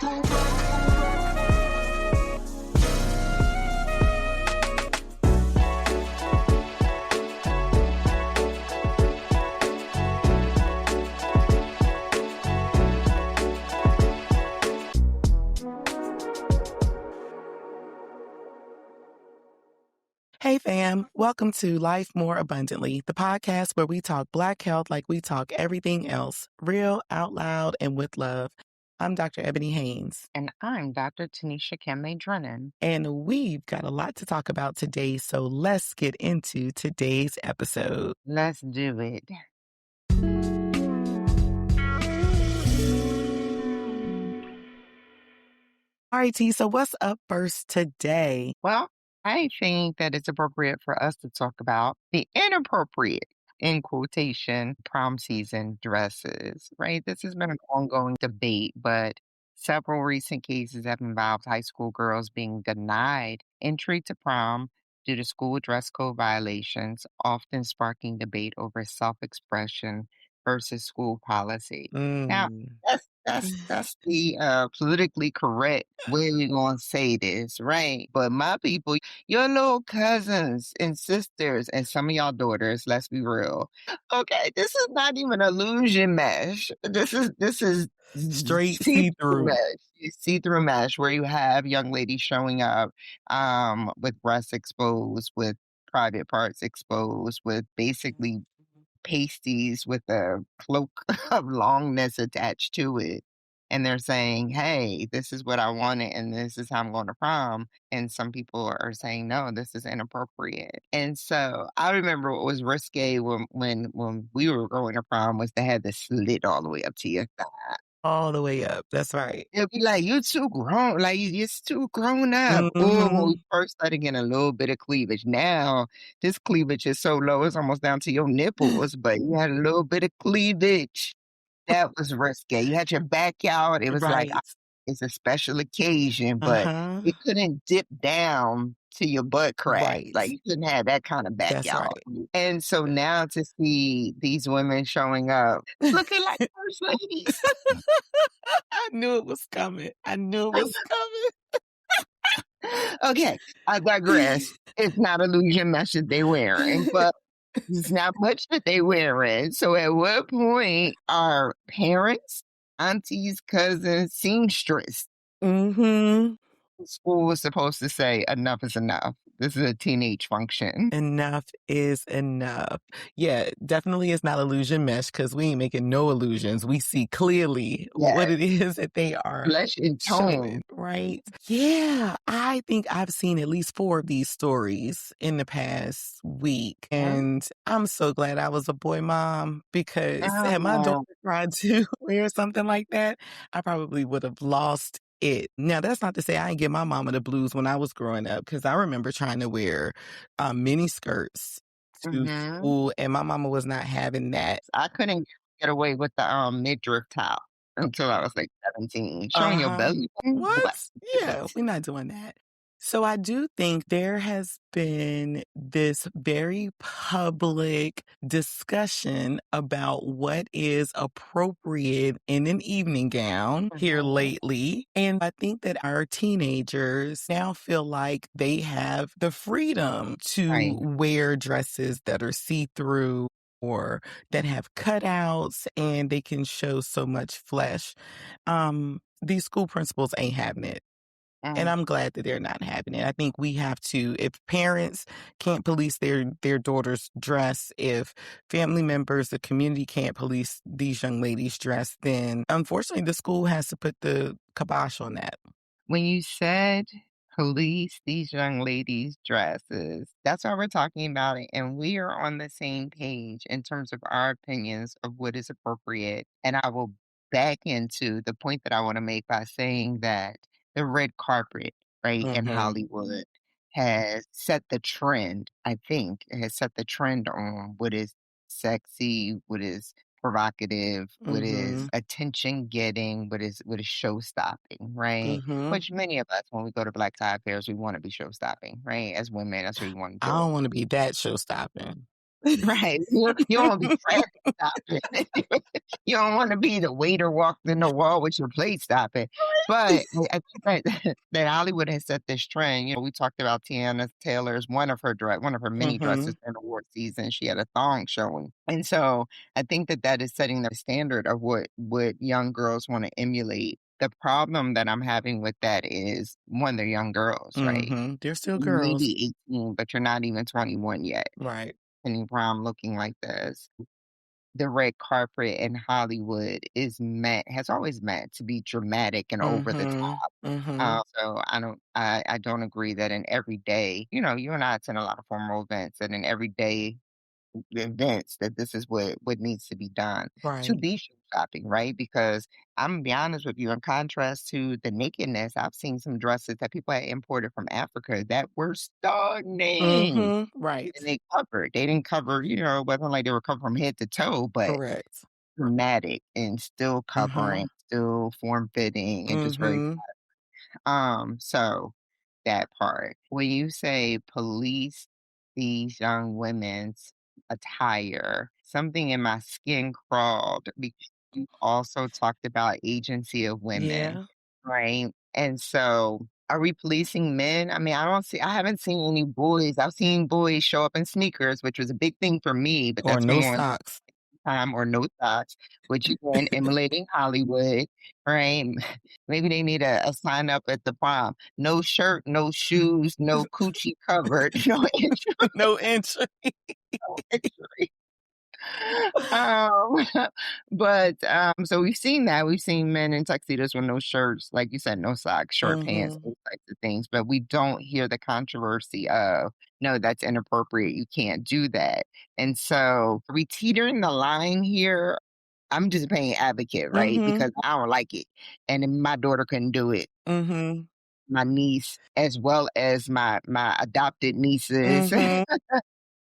Hey fam, welcome to Life More Abundantly, the podcast where we talk Black health like we talk everything else, real, out loud, and with love. I'm Dr. Eboni Haynes. And I'm Dr. Tynisha Drennan. And we've got a lot to talk about today, so let's get into today's episode. Let's do it. All right, T, so what's up first today? Well, I think that it's appropriate for us to talk about the inappropriate, in quotation, prom season dresses, right? This has been an ongoing debate, but several recent cases have involved high school girls being denied entry to prom due to school dress code violations, often sparking debate over self-expression versus school policy. Now, that's the politically correct way we're gonna say this, right? But my people, your little cousins and sisters, and some of y'all daughters, let's be real. Okay, this is not even illusion mesh. This is Straight see-through mesh. See-through mesh where you have young ladies showing up with breasts exposed, with private parts exposed, with basically pasties with a cloak of longness attached to it. And they're saying, hey, this is what I wanted and this is how I'm going to prom. And some people are saying, no, this is inappropriate. And so I remember what was risque when we were going to prom was to have the slit all the way up to your thigh. all the way up. That's right. It'll be like, you're too grown. Like, you're too grown up. Or when we first started getting a little bit of cleavage. Now, this cleavage is so low, it's almost down to your nipples. But you had a little bit of cleavage. That was risque. You had your back out. It was like, it's a special occasion. But it couldn't dip down to your butt crack. Right. Like, you couldn't have that kind of back That's out. right. And so now to see these women showing up looking like first ladies. I knew it was coming. Okay, I digress. It's not illusion mesh that they wearing, but it's not much that they wearing. So at what point are parents, aunties, cousins, seamstress? School was supposed to say enough is enough. This is a teenage function. Enough is enough. Yeah, definitely it's not illusion mesh because we ain't making no illusions. We see clearly what it is that they are flesh and tone, showing, right? Yeah, I think I've seen at least 4 of these stories in the past week. And I'm so glad I was a boy mom because had my daughter tried to wear something like that, I probably would have lost it. Now, that's not to say I didn't get my mama the blues when I was growing up, because I remember trying to wear mini skirts to school, and my mama was not having that. I couldn't get away with the midriff towel until I was like 17. Showing your belly. What? Yeah, we're not doing that. So I do think there has been this very public discussion about what is appropriate in an evening gown here lately. And I think that our teenagers now feel like they have the freedom to wear dresses that are see-through or that have cutouts and they can show so much flesh. These school principals ain't having it. And I'm glad that they're not having it. I think we have to, if parents can't police their daughter's dress, if family members, the community can't police these young ladies' dress, then unfortunately the school has to put the kibosh on that. When you said police these young ladies' dresses, that's why we're talking about it. And we are on the same page in terms of our opinions of what is appropriate. And I will back into the point that I want to make by saying that the red carpet, right, in Hollywood has set the trend, I think. It has set the trend on what is sexy, what is provocative, what is attention-getting, what is show-stopping, right? Which many of us, when we go to black tie affairs, we want to be show-stopping, right? As women, that's what we want to do. I don't want to be that show-stopping. Right. You don't want to be traffic stopping. You don't want to be the waiter walking in the wall with your plate stopping. But I think that, that Hollywood has set this trend. We talked about Tiana Taylor's one of her many Mm-hmm. dresses in award season. She had a thong showing, and so I think that that is setting the standard of what young girls want to emulate. The problem that I'm having with that is one, they're young girls, right? Mm-hmm. They're still You may girls. be 18, but you're not even 21 yet. Right. Any prom looking like this. The red carpet in Hollywood has always meant to be dramatic and over the Mm-hmm. top. Mm-hmm. So I don't agree that in every day, you and I attend a lot of formal events, and in everyday events that this is what needs to be done to Right. be shoe shopping, right? Because I'm gonna be honest with you, in contrast to the nakedness, I've seen some dresses that people had imported from Africa that were stunning. Mm-hmm. Right. And they didn't cover, it wasn't like they were covered from head to toe, but Correct. dramatic and still Uh-huh. covering, still form fitting and just very, Mm-hmm. so that part. When you say police these young women's attire, something in my skin crawled because you also talked about agency of women, Yeah. right? And so are we policing men? I mean, I haven't seen any boys. I've seen boys show up in sneakers, which was a big thing for me, but Or that's no me on socks. time, or no socks, which again, emulating Hollywood, right? Maybe they need a sign up at the prom. No shirt, no shoes, no coochie covered, no No entry. entry. Um, so we've seen that. We've seen men in tuxedos with no shirts, like you said, no socks, short pants, Mm-hmm. those types of things. But we don't hear the controversy of, no, that's inappropriate. You can't do that. And so are we teetering the line here? I'm just playing advocate, right? Mm-hmm. Because I don't like it. And then my daughter couldn't do it. Mm-hmm. My niece, as well as my adopted nieces, Mm-hmm.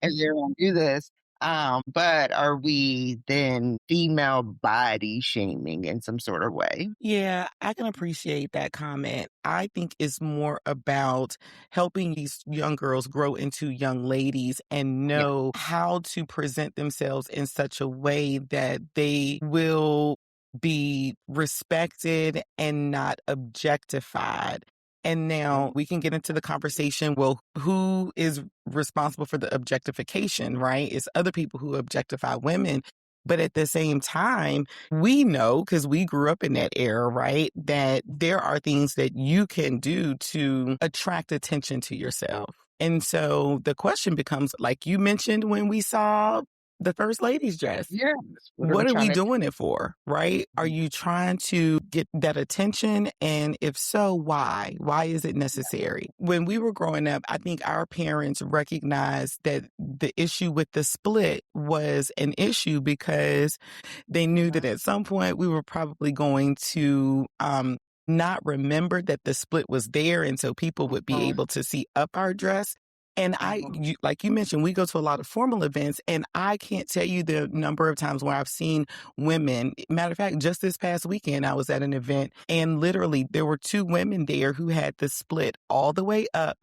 and they're gonna do this. But are we then female body shaming in some sort of way? Yeah, I can appreciate that comment. I think it's more about helping these young girls grow into young ladies and Yeah. know how to present themselves in such a way that they will be respected and not objectified. And now we can get into the conversation. Well, who is responsible for the objectification, right? It's other people who objectify women. But at the same time, we know, because we grew up in that era, right, that there are things that you can do to attract attention to yourself. And so the question becomes, like you mentioned when we saw the First Lady's dress, Yes. What are we what are trying we to doing it for, right? Are you trying to get that attention? And if so, why? Why is it necessary? When we were growing up, I think our parents recognized that the issue with the split was an issue because they knew that at some point we were probably going to not remember that the split was there. And so people would be able to see up our dress. And like you mentioned, we go to a lot of formal events, and I can't tell you the number of times where I've seen women. Matter of fact, just this past weekend, I was at an event, and literally there were two women there who had the split all the way up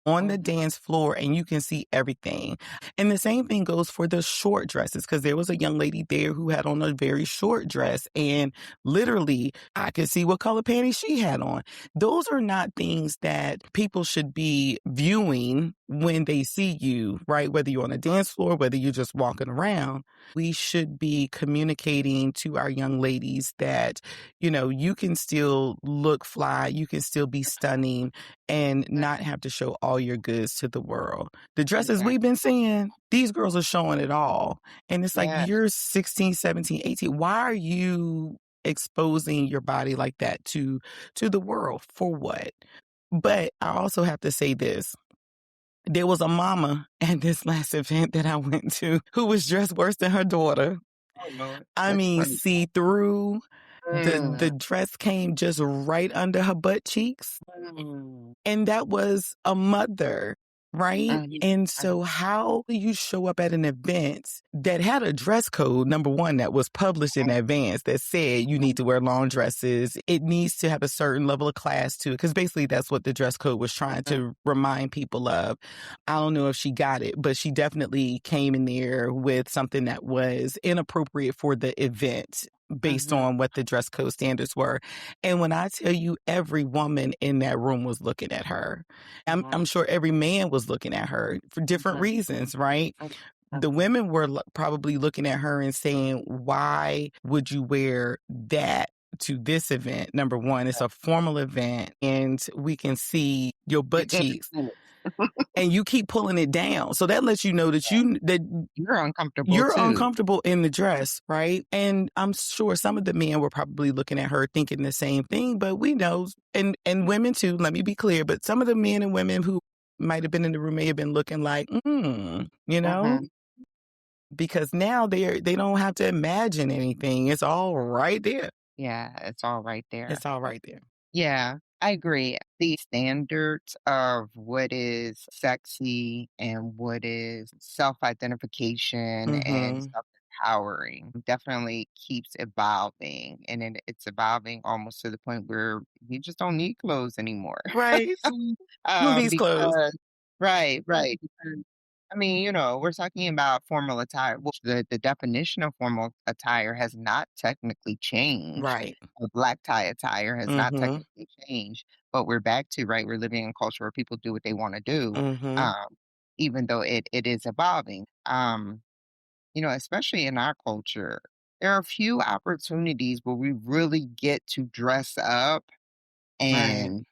on the dance floor, and you can see everything. And the same thing goes for the short dresses, because there was a young lady there who had on a very short dress, and literally I could see what color panties she had on. Those are not things that people should be viewing when they see you, right? Whether you're on a dance floor, whether you're just walking around, we should be communicating to our young ladies that, you can still look fly, you can still be stunning, and not have to show all your goods to the world. The dresses we've been seeing, these girls are showing it all. And it's like, Yeah. you're 16, 17, 18. Why are you exposing your body like that to the world? For what? But I also have to say this. There was a mama at this last event that I went to who was dressed worse than her daughter. Oh Lord, I that's mean, funny. see through. The Mm, dress came just right under her butt cheeks. mm, And that was a mother, right? mhm, And mhm, so how do you show up at an event that had a dress code, number one, that was published in advance that said you need to wear long dresses. It needs to have a certain level of class to it, because basically that's what the dress code was trying mhm, to remind people of. I don't know if she got it, but she definitely came in there with something that was inappropriate for the event. based on what the dress code standards were. And when I tell you every woman in that room was looking at her, I'm sure every man was looking at her for different reasons, right? The women were probably looking at her and saying, why would you wear that to this event? Number one, it's a formal event and we can see your butt cheeks and you keep pulling it down. So that lets you know that You're uncomfortable you're too. uncomfortable in the dress, right? And I'm sure some of the men were probably looking at her thinking the same thing, but we know, and women too, let me be clear, but some of the men and women who might have been in the room may have been looking like, you know, because now they don't have to imagine anything. It's all right there. Yeah, it's all right there. It's all right there. Yeah, I agree. The standards of what is sexy and what is self-identification and self-empowering definitely keeps evolving. And it's evolving almost to the point where you just don't need clothes anymore. Right. Who needs clothes? Because right. Because, I mean, we're talking about formal attire. Well, the definition of formal attire has not technically changed. Right. A black tie attire has not technically changed, but we're back to, right, we're living in a culture where people do what they want to do, even though it is evolving. Especially in our culture, there are a few opportunities where we really get to dress up Right. and,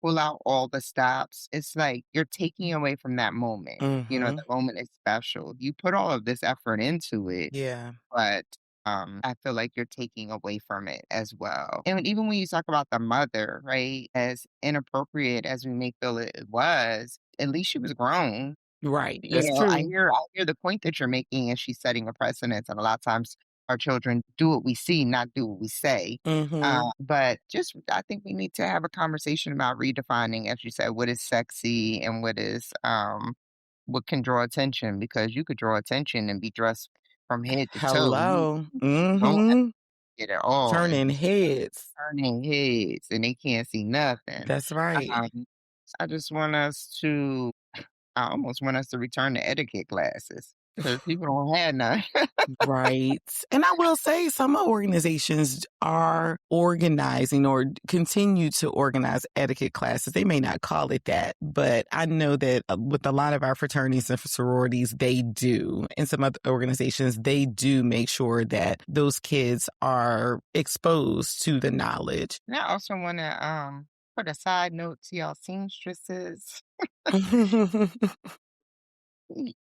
pull out all the stops. It's like you're taking away from that moment. The moment is special. You put all of this effort into it, Yeah. but I feel like you're taking away from it as well. And even when you talk about the mother, right, as inappropriate as we may feel it was, at least she was grown. Right. That's I true. hear the point that you're making, and she's setting a precedent. And a lot of times, our children do what we see, not do what we say. But I think we need to have a conversation about redefining, as you said, what is sexy and what can draw attention. Because you could draw attention and be dressed from head to toe. You Hello. don't have to get it all. And Turning heads. turning heads, and they can't see nothing. That's right. Um, I just want us to I almost want us to return to etiquette classes because people don't have none. Right. And I will say some organizations are organizing or continue to organize etiquette classes. They may not call it that, but I know that with a lot of our fraternities and sororities, they do. And some other organizations, they do make sure that those kids are exposed to the knowledge. And I also want to put a side note to y'all seamstresses.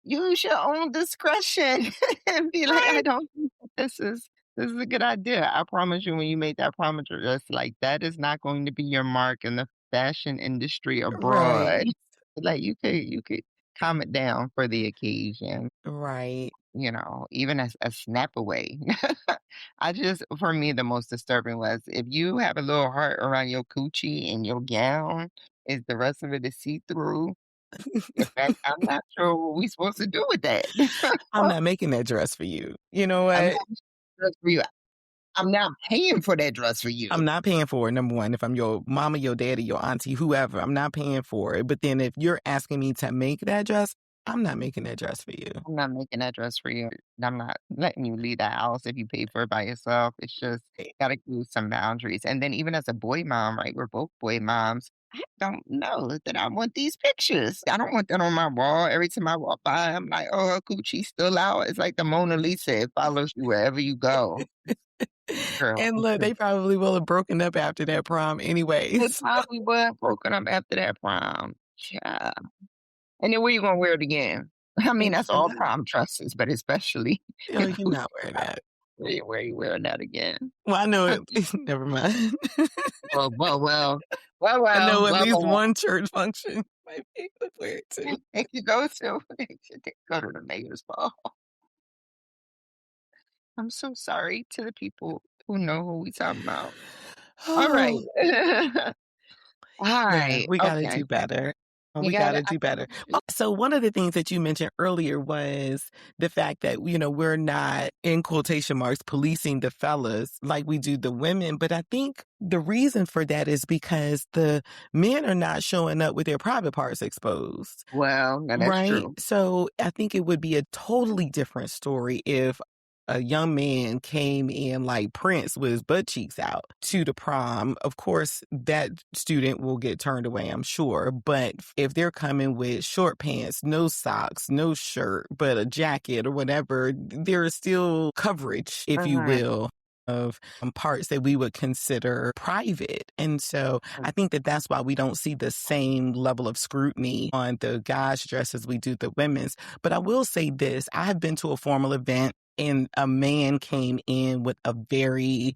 Use your own discretion and be like, I don't think that this is a good idea. I promise you, when you make that promise, you're just like, that is not going to be your mark in the fashion industry abroad. Right. Like you could calm it down for the occasion. Right. Even a snap away. For me, the most disturbing was if you have a little heart around your coochie and your gown, is the rest of it is see through. In fact, I'm not sure what we supposed to do with that. I'm not making that dress for you. You know I'm what? not dress for you. I'm not paying for that dress for you. I'm not paying for it, number one. If I'm your mama, your daddy, your auntie, whoever, I'm not paying for it. But then if you're asking me to make that dress, I'm not making that dress for you. I'm not making that dress for you. I'm not letting you leave the house if you pay for it by yourself. It's just gotta keep some boundaries. And then even as a boy mom, right? We're both boy moms. I don't know that I want these pictures. I don't want that on my wall. Every time I walk by, I'm like, oh, her Gucci's still out. It's like the Mona Lisa. It follows you wherever you go. Girl, And look, they probably will have broken up after that prom they anyways. probably were broken up after that prom. Yeah. And then where you gonna wear it again? I mean, that's all prom dresses, but especially Oh, you're not wearing that. where you wearing that again? Well, I know it. Never mind. Well. I know at least one church function might be able to wear it too. If you go to go to the mayor's ball. I'm so sorry to the people who know who we talking about. All right. All Yeah, right. we gotta Okay. do better. You We got it. gotta do better. So one of the things that you mentioned earlier was the fact that, we're not, in quotation marks, policing the fellas like we do the women. But I think the reason for that is because the men are not showing up with their private parts exposed. Well, now that's Right? true. So I think it would be a totally different story if a young man came in like Prince with his butt cheeks out to the prom, of course, that student will get turned away, I'm sure. But if they're coming with short pants, no socks, no shirt, but a jacket or whatever, there is still coverage, if you Mhm. will, of parts that we would consider private. And so I think that that's why we don't see the same level of scrutiny on the guys' dress as we do the women's. But I will say this, I have been to a formal event and a man came in with a very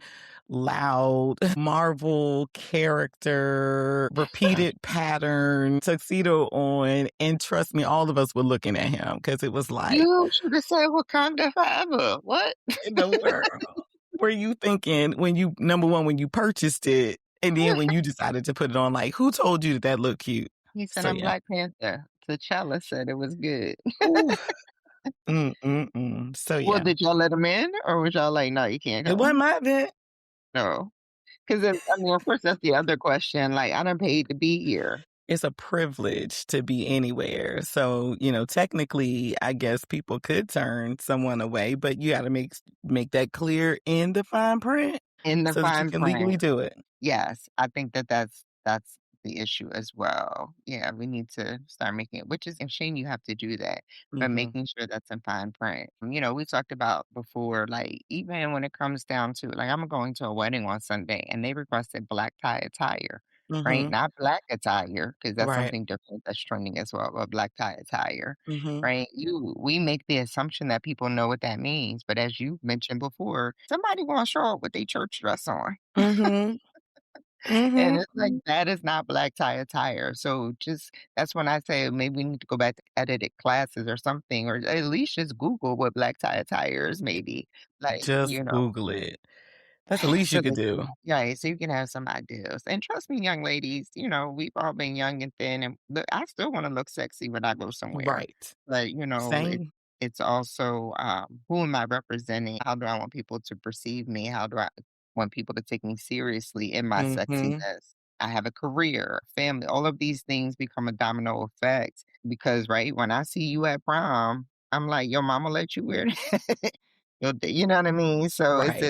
loud Marvel character, repeated pattern tuxedo on. And trust me, all of us were looking at him because it was like, You should have said Wakanda forever. What? in the world were you thinking when you, number one, when you purchased it, and then when you decided to put it on, like, who told you that that looked cute? He said, So, "I'm yeah. Black Panther." T'Challa said it was good. Ooh. So, Well, yeah. did y'all let him in, or was y'all like, "No, you can't It wasn't come"? my event. No, because I mean, of course, that's the other question. Like, I done paid to be here. It's a privilege to be anywhere. So, technically, I guess people could turn someone away, but you gotta make that clear in the fine print In the so that you fine can legally print. do it. Yes, I think that that's the issue as well. Yeah, we need to start making it, which is a shame you have to do that, but Mhm. making sure that's in fine print. We talked about before, like even when it comes down to like I'm going to a wedding on Sunday and they requested black tie attire, right? Mhm. Not black attire, because that's Right. something different that's trending as well, but black tie attire. Mhm. Right. We make the assumption that people know what that means. But as you mentioned before, somebody gonna show up with their church dress on. Mhm. And Mhm. it's like, that is not black tie attire. So just that's when I say maybe we need to go back to edited classes or something, or at least just Google what black tie attire is, maybe. Like, Just Google it. That's the least so you could that do. yeah, so you can have some ideas. And trust me, young ladies, we've all been young and thin, and look, I still want to look sexy when I go somewhere. Right. But Same. it's also who am I representing? How do I want people to perceive me? How do I want people to take me seriously in my Mhm. sexiness? I have a career, family, all of these things become a domino effect because right when I see you at prom, I'm like, your mama let you wear that? You know what I mean? So Right.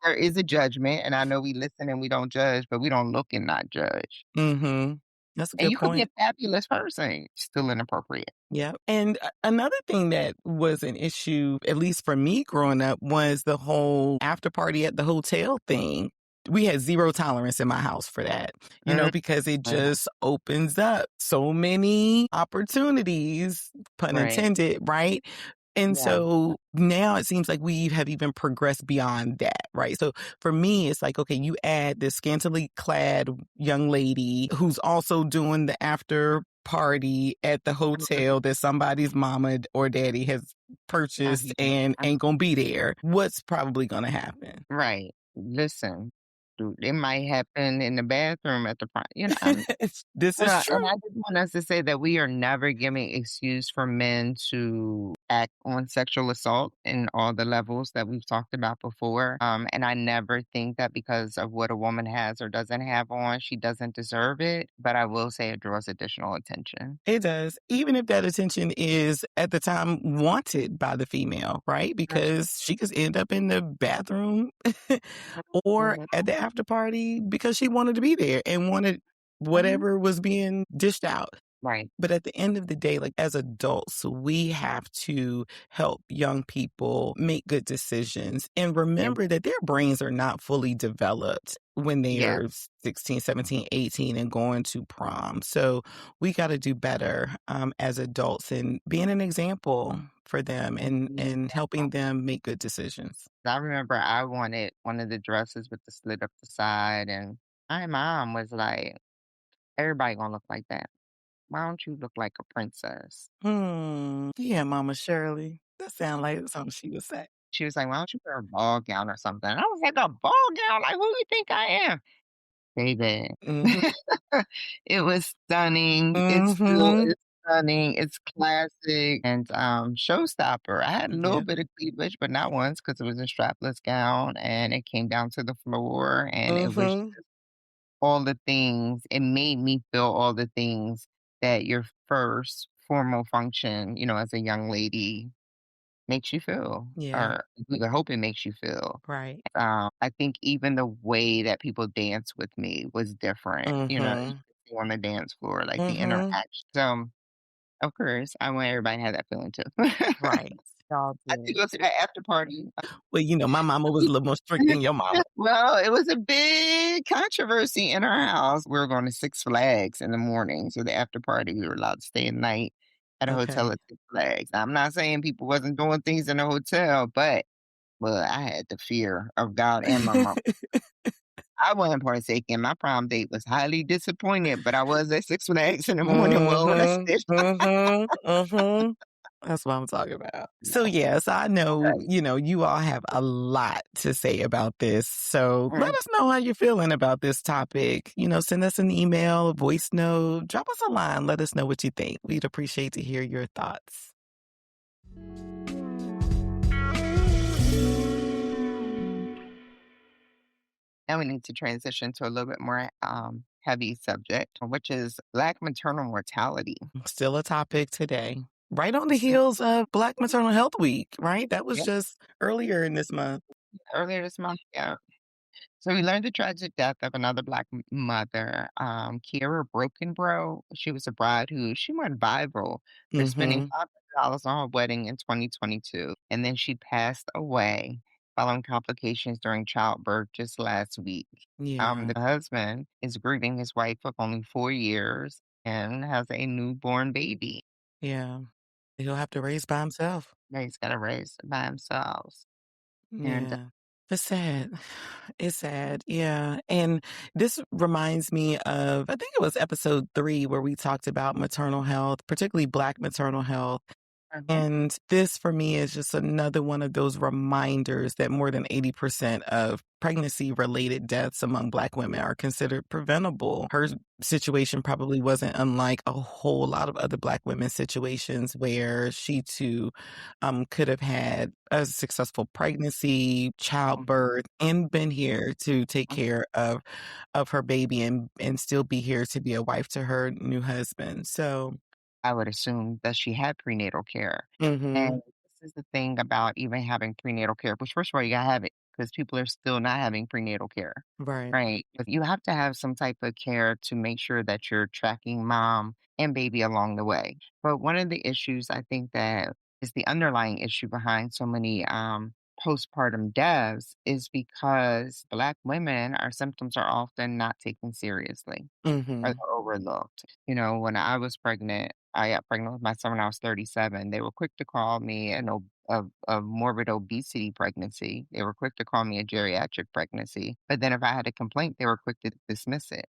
there is a judgment, and I know we listen and we don't judge, but we don't look and not judge. Mhm. That's a And good you could be a point. fabulous person, still inappropriate. Yeah. And another thing that was an issue, at least for me growing up, was the whole after party at the hotel thing. We had zero tolerance in my house for that, Mhm. because it Right. just opens up so many opportunities, pun Right. intended, right? And Yeah. so now it seems like we have even progressed beyond that, right? So for me, it's like, okay, you add this scantily clad young lady who's also doing the after party at the Mhm. hotel that somebody's mama or daddy has purchased Mhm. and ain't gonna be there. What's probably gonna happen? Right. Listen, dude, it might happen in the bathroom at the front. This is And true. I just want us to say that we are never giving excuse for men to act on sexual assault in all the levels that we've talked about before. And I never think that because of what a woman has or doesn't have on, she doesn't deserve it. But I will say it draws additional attention. It does. Even if that attention is at the time wanted by the female, right? Because she could end up in the bathroom or at Mhm. the after party because she wanted to be there and wanted Mhm. whatever was being dished out. Right. But at the end of the day, like as adults, we have to help young people make good decisions and Yeah. remember that their brains are not fully developed when they Yeah. are 16, 17, 18, and going to prom. So we got to do better as adults and being an example for them and helping them make good decisions. I remember I wanted one of the dresses with the slit up the side, and my mom was like, "Everybody gonna look like that. Why don't you look like a princess?" Yeah, Mama Shirley. That sounds like something she would say. She was like, "Why don't you wear a ball gown or something?" And I was like, "A ball gown? Like, who you think I am?" Baby. Mm-hmm. It was stunning. It still Mm-hmm. is stunning. It's classic and, showstopper. I had a little Yeah. bit of cleavage, but not once because it was a strapless gown, and it came down to the floor, and it was Mm-hmm. all the things. It made me feel all the things that your first formal function, as a young lady makes you feel, Yeah. or we hope it makes you feel. Right. I think even the way that people dance with me was different, you Mhm. could see on the dance floor, like the Mhm. interaction. So, of course, I want everybody to have that feeling too. I Right. did go to that after party. Well, my mama was a little more strict than your mama. Well, it was a big controversy in our house. We were going to Six Flags in the morning, so the after party, we were allowed to stay at night at a hotel Okay. at Six Flags. I'm not saying people wasn't doing things in the hotel, but well, I had the fear of God and my mom. I wasn't partaking. My prom date was highly disappointed, but I was at Six Flags in the morning, well Mhm, rested. mhm, mhm. That's what I'm talking about. So, No, yes, I know, right. you all have a lot to say about this. So let Mm. us know how you're feeling about this topic. Send us an email, a voice note, drop us a line. Let us know what you think. We'd appreciate to hear your thoughts. Now we need to transition to a little bit more heavy subject, which is Black maternal mortality. Still a topic today. Right on the heels of Black Maternal Health Week, right? That was Yeah, just earlier in this month. earlier this month. Yeah. So we learned the tragic death of another Black mother, Keira Brokenbro. She was a bride who she went viral for spending Mhm. $500 on her wedding in 2022, and then she passed away following complications during childbirth just last week. Yeah. The husband is grieving his wife of only 4 years and has a newborn baby Yeah. He'll have to raise by himself. that he's got to raise by himself. And Yeah. It's sad. It's sad. Yeah. And this reminds me of, I think it was episode 3 where we talked about maternal health, particularly Black maternal health. Mhm. And this for me is just another one of those reminders that more than 80% of pregnancy related deaths among Black women are considered preventable. Her situation probably wasn't unlike a whole lot of other Black women's situations where she too could have had a successful pregnancy, childbirth, and been here to take care of her baby and still be here to be a wife to her new husband. So, I would assume that she had prenatal care. And mhm, this is the thing about even having prenatal care, which first of all, you gotta have it because people are still not having prenatal care, right. right? But you have to have some type of care to make sure that you're tracking mom and baby along the way. But one of the issues I think that is the underlying issue behind so many postpartum deaths is because Black women, our symptoms are often not taken seriously or Mhm. they're overlooked. When I was pregnant, I got pregnant with my son when I was 37. They were quick to call me a morbid obesity pregnancy. They were quick to call me a geriatric pregnancy. But then if I had a complaint, they were quick to dismiss it.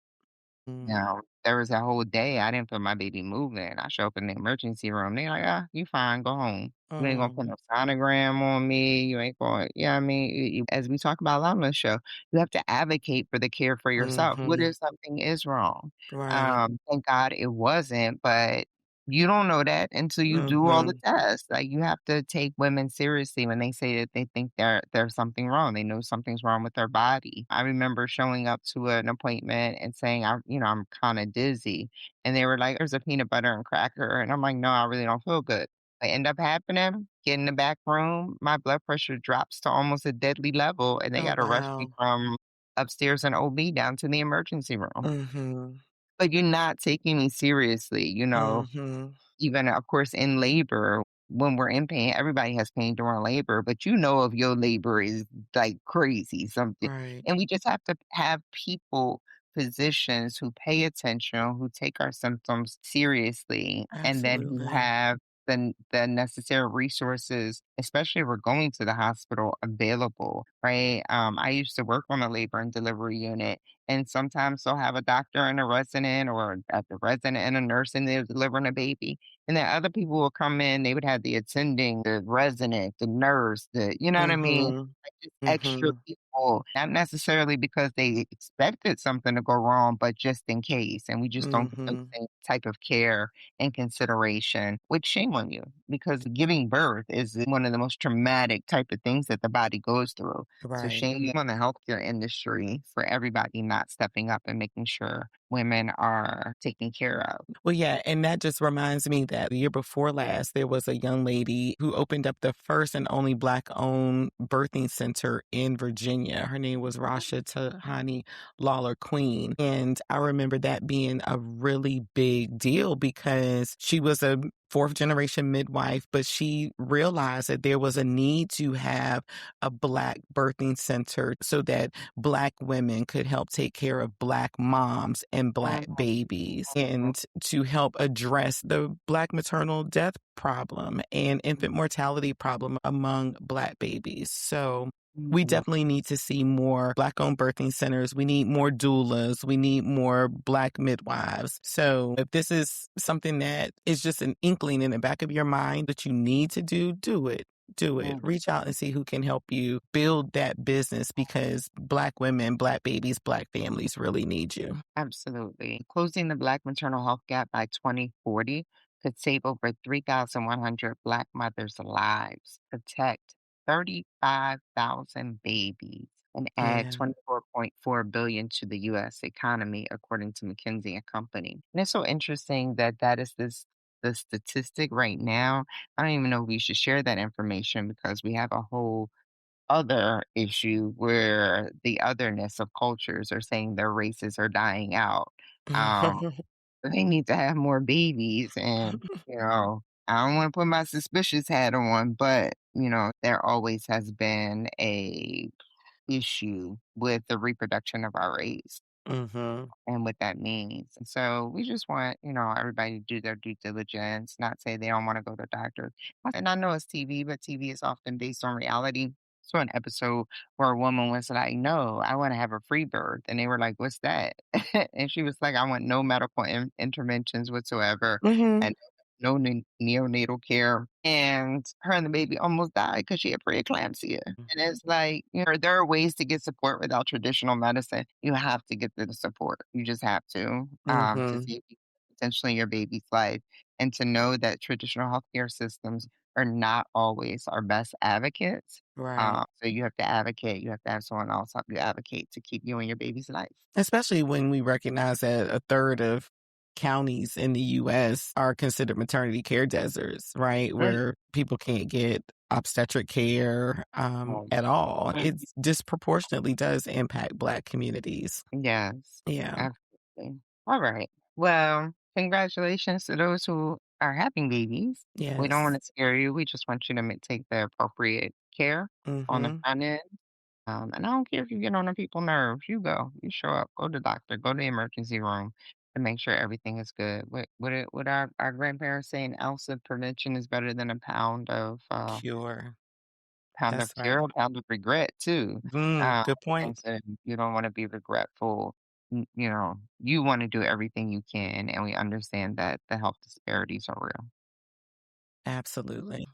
Mm. Now, there was that whole day I didn't feel my baby moving. I show up in the emergency room. They're like, "Ah, you fine, go home. You ain't gonna put Mm. no sonogram on me. You ain't going." Yeah, I mean, as we talk about a lot on the show, you have to advocate for the care for yourself. What Mhm. if something is wrong? Right. Thank God it wasn't, but you don't know that until you do all the Mhm. tests. Like you have to take women seriously when they say that they think there's something wrong. They know something's wrong with their body. I remember showing up to an appointment and saying, I'm kind of dizzy. And they were like, there's a peanut butter and cracker. And I'm like, no, I really don't feel good. What end up happening, get in the back room, my blood pressure drops to almost a deadly level. And they Oh, got to rush me wow. from upstairs in OB down to the emergency room. Mhm. But you're not taking me seriously. Mhm. Even, of course, in labor, when we're in pain, everybody has pain during labor, but you know if your labor is like crazy, something. Right. And we just have to have people, physicians who pay attention, who take our symptoms seriously, and then who Absolutely. have the necessary resources, especially if we're going to the hospital, available, right? I used to work on a labor and delivery unit, and sometimes they'll have a doctor and a resident, or the resident and a nurse, and they're delivering a baby. And then other people will come in, they would have the attending, the resident, the nurse, you know what I mean? Mhm. Like just extra Mhm. people, not necessarily because they expected something to go wrong, but just in case. And we just don't get the Mhm. same type of care and consideration, which shame on you because giving birth is one of the most traumatic type of things that the body goes through. So Right. shame on the healthcare industry for everybody not stepping up and making sure women are taken care of. Well, yeah, and that just reminds me that the year before last, there was a young lady who opened up the first and only Black-owned birthing center in Virginia. Her name was Rasha Tahani Lawler Queen. And I remember that being a really big deal because she was a fourth generation midwife, but she realized that there was a need to have a Black birthing center so that Black women could help take care of Black moms and Black Mhm, babies, and to help address the Black maternal death problem and infant mortality problem among Black babies. So we mhm, definitely need to see more Black-owned birthing centers. We need more doulas. We need more Black midwives. So if this is something that is just an inkling in the back of your mind that you need to do, do it. Do it. mhm. Reach out and see who can help you build that business because Black women, Black babies, Black families really need you. Absolutely. Closing the Black maternal health gap by 2040 could save over 3,100 Black mothers' lives, protect 35,000 babies, and add Yeah. 24.4 billion to the U.S. economy, according to McKinsey and Company. And it's so interesting that that is the statistic right now. I don't even know if we should share that information because we have a whole other issue where the otherness of cultures are saying their races are dying out. Um, they need to have more babies and, I don't want to put my suspicious hat on, but, there always has been a issue with the reproduction of our race Mhm. and what that means. And so we just want, everybody to do their due diligence, not say they don't want to go to doctors. And I know it's TV, but TV is often based on reality. So an episode where a woman was like, "No, I want to have a free birth," and they were like, "What's that?" And she was like, "I want no medical interventions whatsoever, Mhm. and no neonatal care." And her and the baby almost died because she had preeclampsia. And it's like, there are ways to get support without traditional medicine. You have to get the support. You just have to Mhm. save potentially your baby's life and to know that traditional healthcare systems are not always our best advocates. Right. So you have to advocate. You have to have someone else help you advocate to keep you and your baby's life. Especially when we recognize that a third of counties in the US are considered maternity care deserts, right? Mm, Where people can't get obstetric care um, at all. It mm, disproportionately does impact Black communities. yes, Yeah. absolutely. All right. Well, congratulations to those who are having babies. We don't want Yes. to scare you. We just want you to take the appropriate care on the Mhm. front end. And I don't care if you get on the people's nerves. You go. You show up. Go to the doctor. Go to the emergency room to make sure everything is good. What our grandparents saying? Ounce of prevention is better than a Cure. pound of That's right. cure, a pound of regret too. Good point. And so you don't want to be regretful. You want to do everything you can, and we understand that the health disparities are real. Absolutely.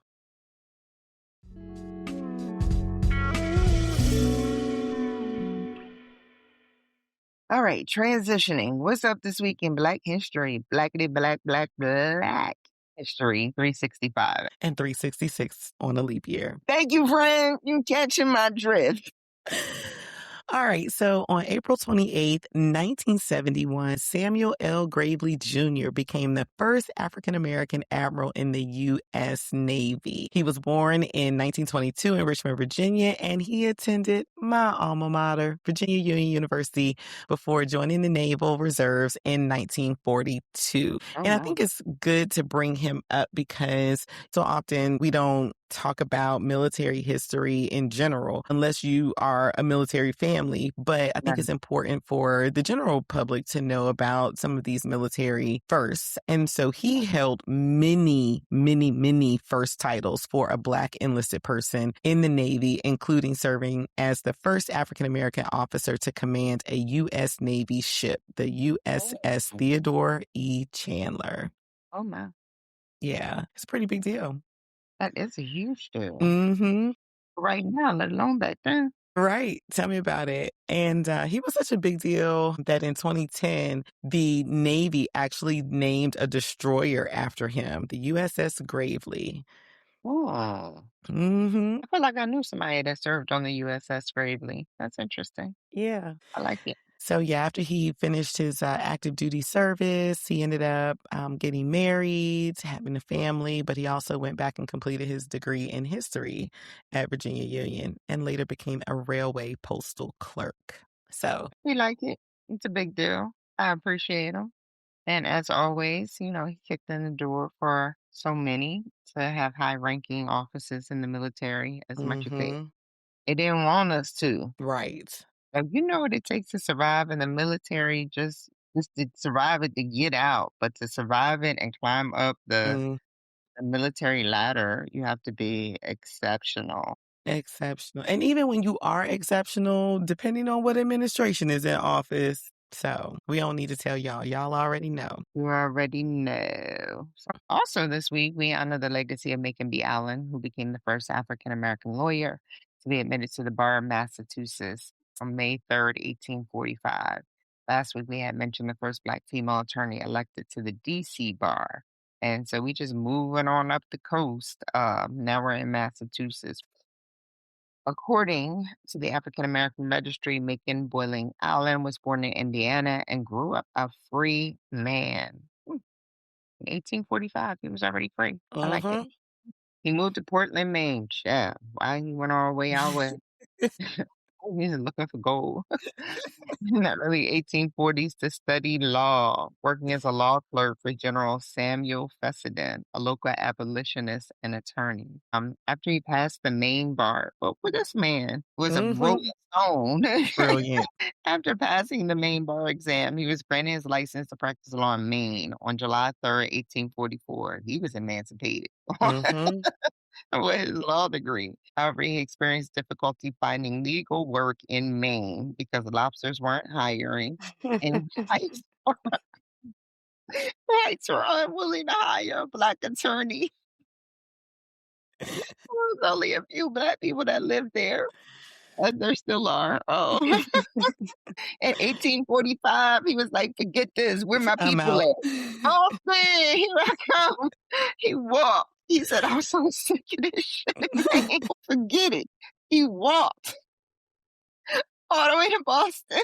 All right, transitioning. What's up this week in Black history? Blackity black, black, black history 365. And 366 on a leap year. Thank you, friend. You catching my drift. All right. So on April 28th, 1971, Samuel L. Gravely Jr. became the first African American admiral in the U.S. Navy. He was born in 1922 in Richmond, Virginia, and he attended my alma mater, Virginia Union University, before joining the Naval Reserves in 1942. Oh, And I wow. think it's good to bring him up because so often we don't talk about military history in general unless you are a military family. But I think Right. it's important for the general public to know about some of these military firsts. And so he held many, many, many first titles for a Black enlisted person in the Navy, including serving as the first African American officer to command a U.S. Navy ship, the Oh, USS Theodore E. Chandler. oh, my. Yeah, it's a pretty big deal. That is a huge deal. Mm-hmm. Right now, let alone back then. Right. Tell me about it. And he was such a big deal that in 2010, the Navy actually named a destroyer after him, the USS Gravely. Oh. Hmm. I feel like I knew somebody that served on the USS Gravely. That's interesting. Yeah. I like it. So, yeah, after he finished his active duty service, he ended up getting married, having a family, but he also went back and completed his degree in history at Virginia Union and later became a railway postal clerk. So, We like it. It's a big deal. I appreciate him. And as always, he kicked in the door for so many to have high ranking offices in the military as much as mm-hmm, they didn't want us to. right. You know what it takes to survive in the military, just to survive it to get out, but to survive it and climb up the military ladder, you have to be exceptional. Exceptional. And even when you are exceptional, depending on what administration is in office, so we don't need to tell y'all. Y'all already know. You already know. So also this week, we honor the legacy of Macon B. Allen, who became the first African American lawyer to be admitted to the bar of Massachusetts on May 3rd, 1845. Last week, we had mentioned the first Black female attorney elected to the D.C. bar. And so we just moving on up the coast. Now we're in Massachusetts. According to the African American Registry, Macon Boyling Allen was born in Indiana and grew up a free man. In 1845, he was already free. I like it. Mm-hmm. He moved to Portland, Maine. Yeah, why he went all the way out west? He's looking for gold. In the early 1840s to study law, working as a law clerk for General Samuel Fessenden, a local abolitionist and attorney. After he passed the Maine bar, well, this man was a Rolling Mm-hmm. Stone. Brilliant. After passing the Maine bar exam, he was granted his license to practice law in Maine on July 3rd, 1844. He was emancipated Mm-hmm. with his law degree. However, he experienced difficulty finding legal work in Maine because lobsters weren't hiring and whites were unwilling to hire a Black attorney. There was only a few Black people that lived there, and there still are. Oh. In 1845, he was like, "Forget this. Where my I'm people out. at? Oh, man, here I come." He walked. He said, "I'm so sick of this shit, man. Forget it." He walked all the way to Boston,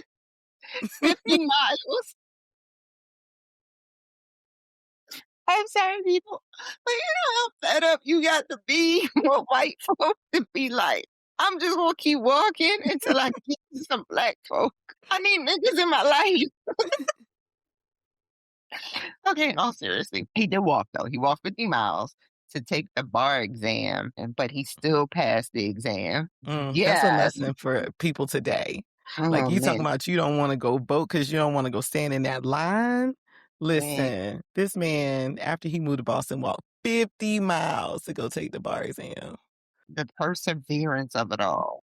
50 miles. I'm sorry, people. But you know how fed up you got to be for white folks to be like, "I'm just gonna keep walking until I get to some Black folk. I need niggas in my life." Okay, in all seriously, he did walk though. He walked 50 miles to take the bar exam, but he still passed the exam. That's a Yes. lesson for people today. Like Oh you man, talking about you don't want to go vote because you don't want to go stand in that line. man, Listen, this man, after he moved to Boston, walked 50 miles to go take the bar exam. the perseverance of it all.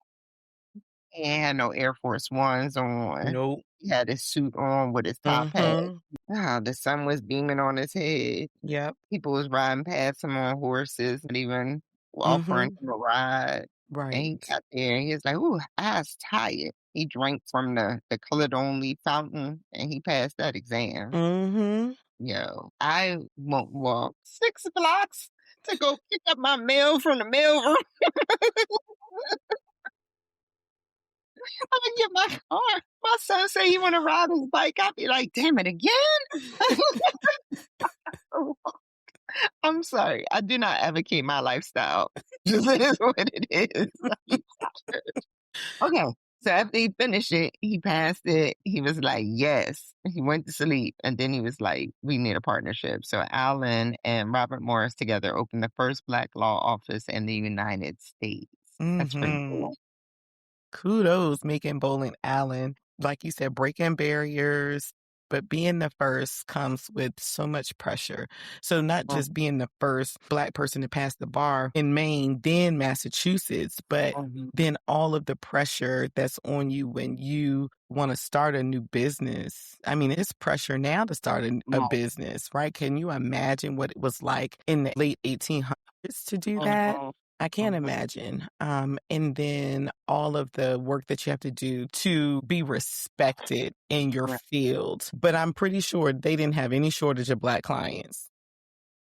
He had no Air Force Ones on. Nope. He had his suit on with his top hat. Mm-hmm. Ah, the sun was beaming on his head. Yep. People was riding past him on horses and even offering Mm-hmm. him a ride. And he Right. got there and he was like, "Ooh, I was tired." He drank from the colored only fountain and he passed that exam. Mm-hmm. Yo, I won't walk 6 blocks to go pick up my mail from the mailroom. I'm gonna get my car. My son say he want to ride his bike. I'll be like, "Damn it again." I'm sorry. I do not advocate my lifestyle. Just it is what it is. Okay. So after he finished it, he passed it. He was like, yes. He went to sleep. And then he was like, we need a partnership. So Allen and Robert Morris together opened the first Black law office in the United States. That's pretty Mm-hmm. cool. Kudos, Macon Bowling Allen. Like you said, breaking barriers, but being the first comes with so much pressure. So not just being the first Black person to pass the bar in Maine, then Massachusetts, but Mhm. then all of the pressure that's on you when you want to start a new business. I mean, it's pressure now to start a Right. business, right? Can you imagine what it was like in the late 1800s to do that? Mhm. I can't Mhm. imagine. And then all of the work that you have to do to be respected in your Right. field. But I'm pretty sure they didn't have any shortage of Black clients.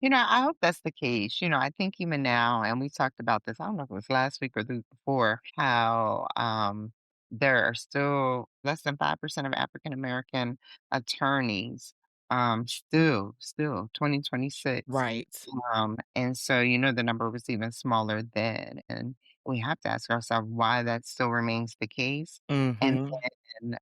I hope that's the case. I think even now, and we talked about this, I don't know if it was last week or the week before, how there are still less than 5% of African American attorneys, still 2026. Right. And so, the number was even smaller then. And we have to ask ourselves why that still remains the case. And Mhm.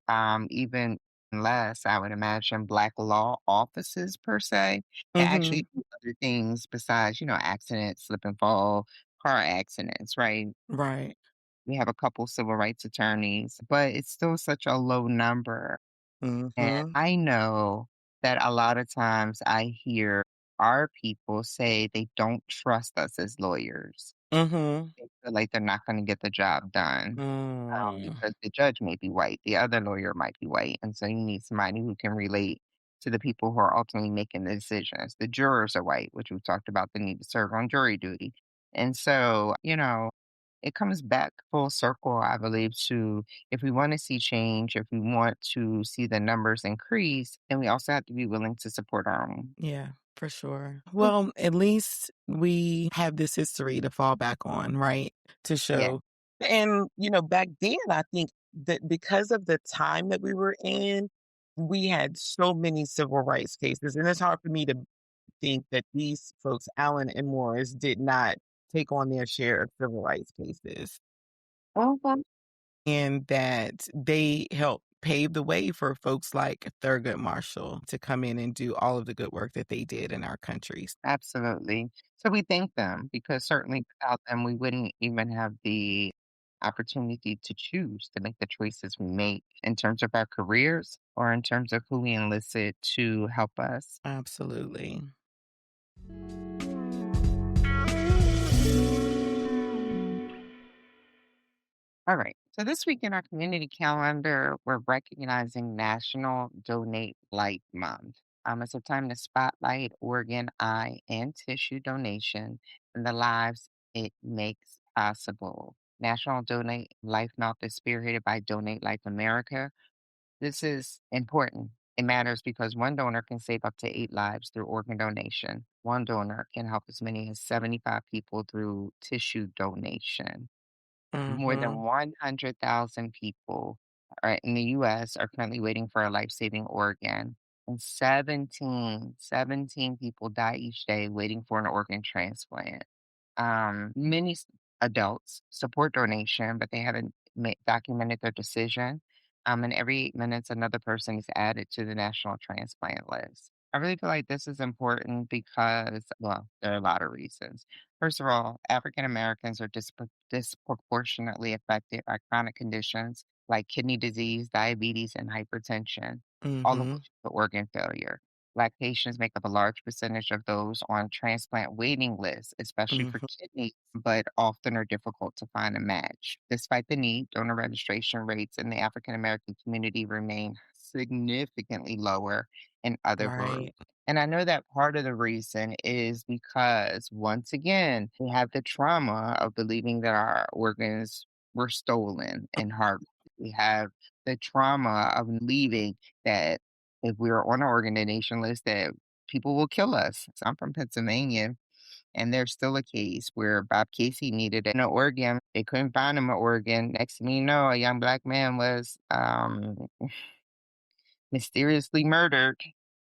then, even less, I would imagine, Black law offices per se that actually Mhm. do other things besides, accidents, slip and fall, car accidents, right? Right. We have a couple civil rights attorneys, but it's still such a low number. And Mhm. I know that a lot of times I hear our people say they don't trust us as lawyers. Mhm. They feel like they're not going to get the job done Mm. because the judge may be white, the other lawyer might be white. And so you need somebody who can relate to the people who are ultimately making the decisions. The jurors are white, which we've talked about the need to serve on jury duty. And so, it comes back full circle, I believe, to if we want to see change, if we want to see the numbers increase, then we also have to be willing to support our own. Yeah, for sure. Well, at least we have this history to fall back on, right? To Yeah. show. And, back then, I think that because of the time that we were in, we had so many civil rights cases. And it's hard for me to think that these folks, Allen and Morris, did not take on their share of civil rights cases Mhm. and that they helped pave the way for folks like Thurgood Marshall to come in and do all of the good work that they did in our countries. Absolutely. So we thank them because certainly without them, we wouldn't even have the opportunity to choose to make the choices we make in terms of our careers or in terms of who we enlisted to help us. Absolutely. All right. So this week in our community calendar, we're recognizing National Donate Light Month. It's a time to spotlight organ, eye, and tissue donation and the lives it makes possible. National Donate Life Month is spearheaded by Donate Life America. This is important. It matters because one donor can save up to 8 lives through organ donation. One donor can help as many as 75 people through tissue donation. More than Mhm. 100,000 people in the US are currently waiting for a life-saving organ, and 17 people die each day waiting for an organ transplant. Many adults support donation, but they haven't documented their decision. And every 8 minutes, another person is added to the national transplant list. I really feel like this is important because, well, there are a lot of reasons. First of all, African Americans are disproportionately affected by chronic conditions like kidney disease, diabetes, and hypertension, all of Mhm. which are organ failure. Black patients make up a large percentage of those on transplant waiting lists, especially for Mhm. kidneys, but often are difficult to find a match. Despite the need, donor registration rates in the African American community remain significantly lower in other groups. Right. And I know that part of the reason is because, once again, we have the trauma of believing that our organs were stolen and harvested. We have the trauma of believing that if we are on an organ donation list that people will kill us. So I'm from Pennsylvania, and there's still a case where Bob Casey needed an organ. They couldn't find him an organ. Next thing you know, a young black man was mysteriously murdered,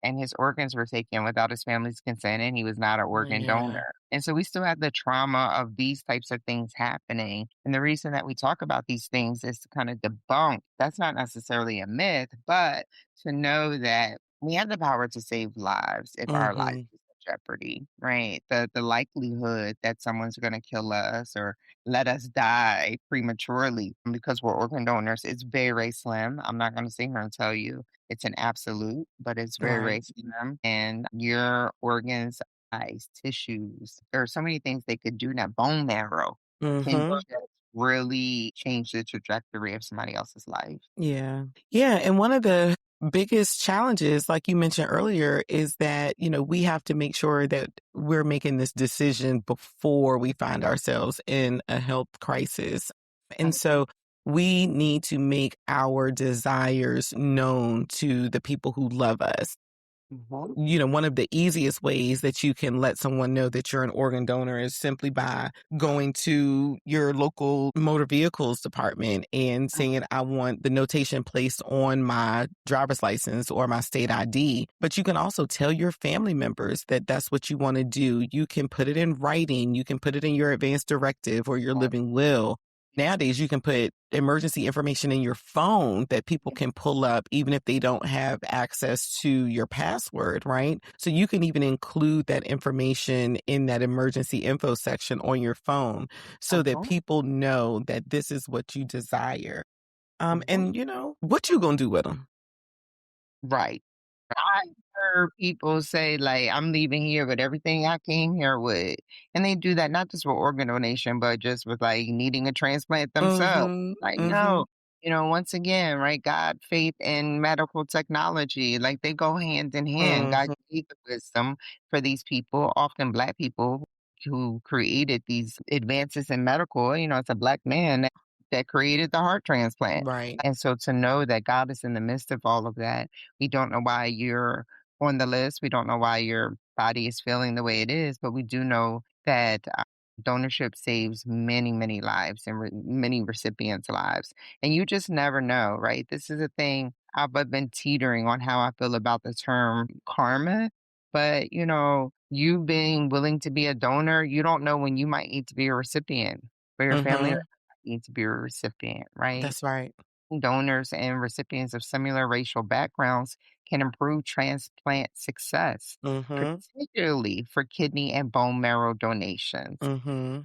and his organs were taken without his family's consent, and he was not an organ Yeah. donor. And so we still have the trauma of these types of things happening. And the reason that we talk about these things is to kind of debunk that's not necessarily a myth, but to know that we have the power to save lives if our life Mhm. is in jeopardy, right? The likelihood that someone's going to kill us or let us die prematurely because we're organ donors is very, very slim. I'm not going to sit here and tell you it's an absolute, but it's very, Right. very slim. And your organs, eyes, tissues, there are so many things they could do now. Bone marrow can Mhm. just really change the trajectory of somebody else's life. Yeah. Yeah, and one of the biggest challenges, like you mentioned earlier, is that, we have to make sure that we're making this decision before we find ourselves in a health crisis. And Right. so we need to make our desires known to the people who love us. Mhm. One of the easiest ways that you can let someone know that you're an organ donor is simply by going to your local motor vehicles department and saying, I want the notation placed on my driver's license or my state ID. But you can also tell your family members that that's what you want to do. You can put it in writing. You can put it in your advance directive or your living will. Nowadays, you can put emergency information in your phone that people can pull up even if they don't have access to your password, right? So you can even include that information in that emergency info section on your phone so that Mhm. people know that this is what you desire. Mhm. And what you gonna do with them? Right. I heard people say, like, I'm leaving here with everything I came here with. And they do that not just with organ donation, but just with like needing a transplant themselves. Mm-hmm. Like, Mm-hmm. no, once again, right? God, faith, and medical technology, like they go hand in hand. God Mm-hmm. gave the wisdom for these people, often Black people who created these advances in medical. It's a Black man that created the heart transplant. Right. And so to know that God is in the midst of all of that, we don't know why you're on the list. We don't know why your body is feeling the way it is, but we do know that donorship saves many, many lives and many recipients' lives. And you just never know, right? This is a thing I've been teetering on how I feel about the term karma. But, you being willing to be a donor, you don't know when you might need to be a recipient for your family Mm-hmm. might need to be a recipient, right? That's right. Donors and recipients of similar racial backgrounds can improve transplant success, Mm-hmm. particularly for kidney and bone marrow donations. Mm-hmm.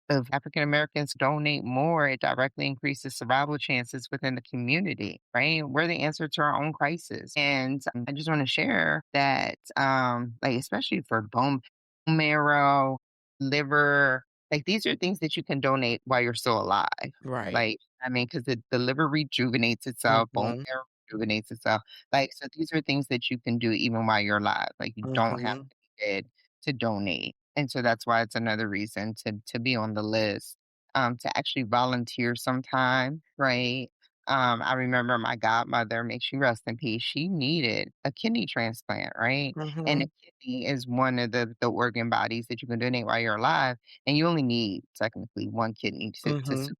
If African Americans donate more, it directly increases survival chances within the community, right? We're the answer to our own crisis. And I just want to share that, like, especially for bone marrow, liver, like, these are things that you can donate while you're still alive. Right. Like, I mean, because the liver rejuvenates itself, bone Mm-hmm. marrow rejuvenates itself. Like, so these are things that you can do even while you're alive. Like, you don't have Mm-hmm. to be dead to donate. And so that's why it's another reason to be on the list, to actually volunteer sometime, right? I remember my godmother, may she rest in peace, she needed a kidney transplant, right? And Mm-hmm. a kidney is one of the organ bodies that you can donate while you're alive, and you only need technically one kidney to Mm-hmm. survive.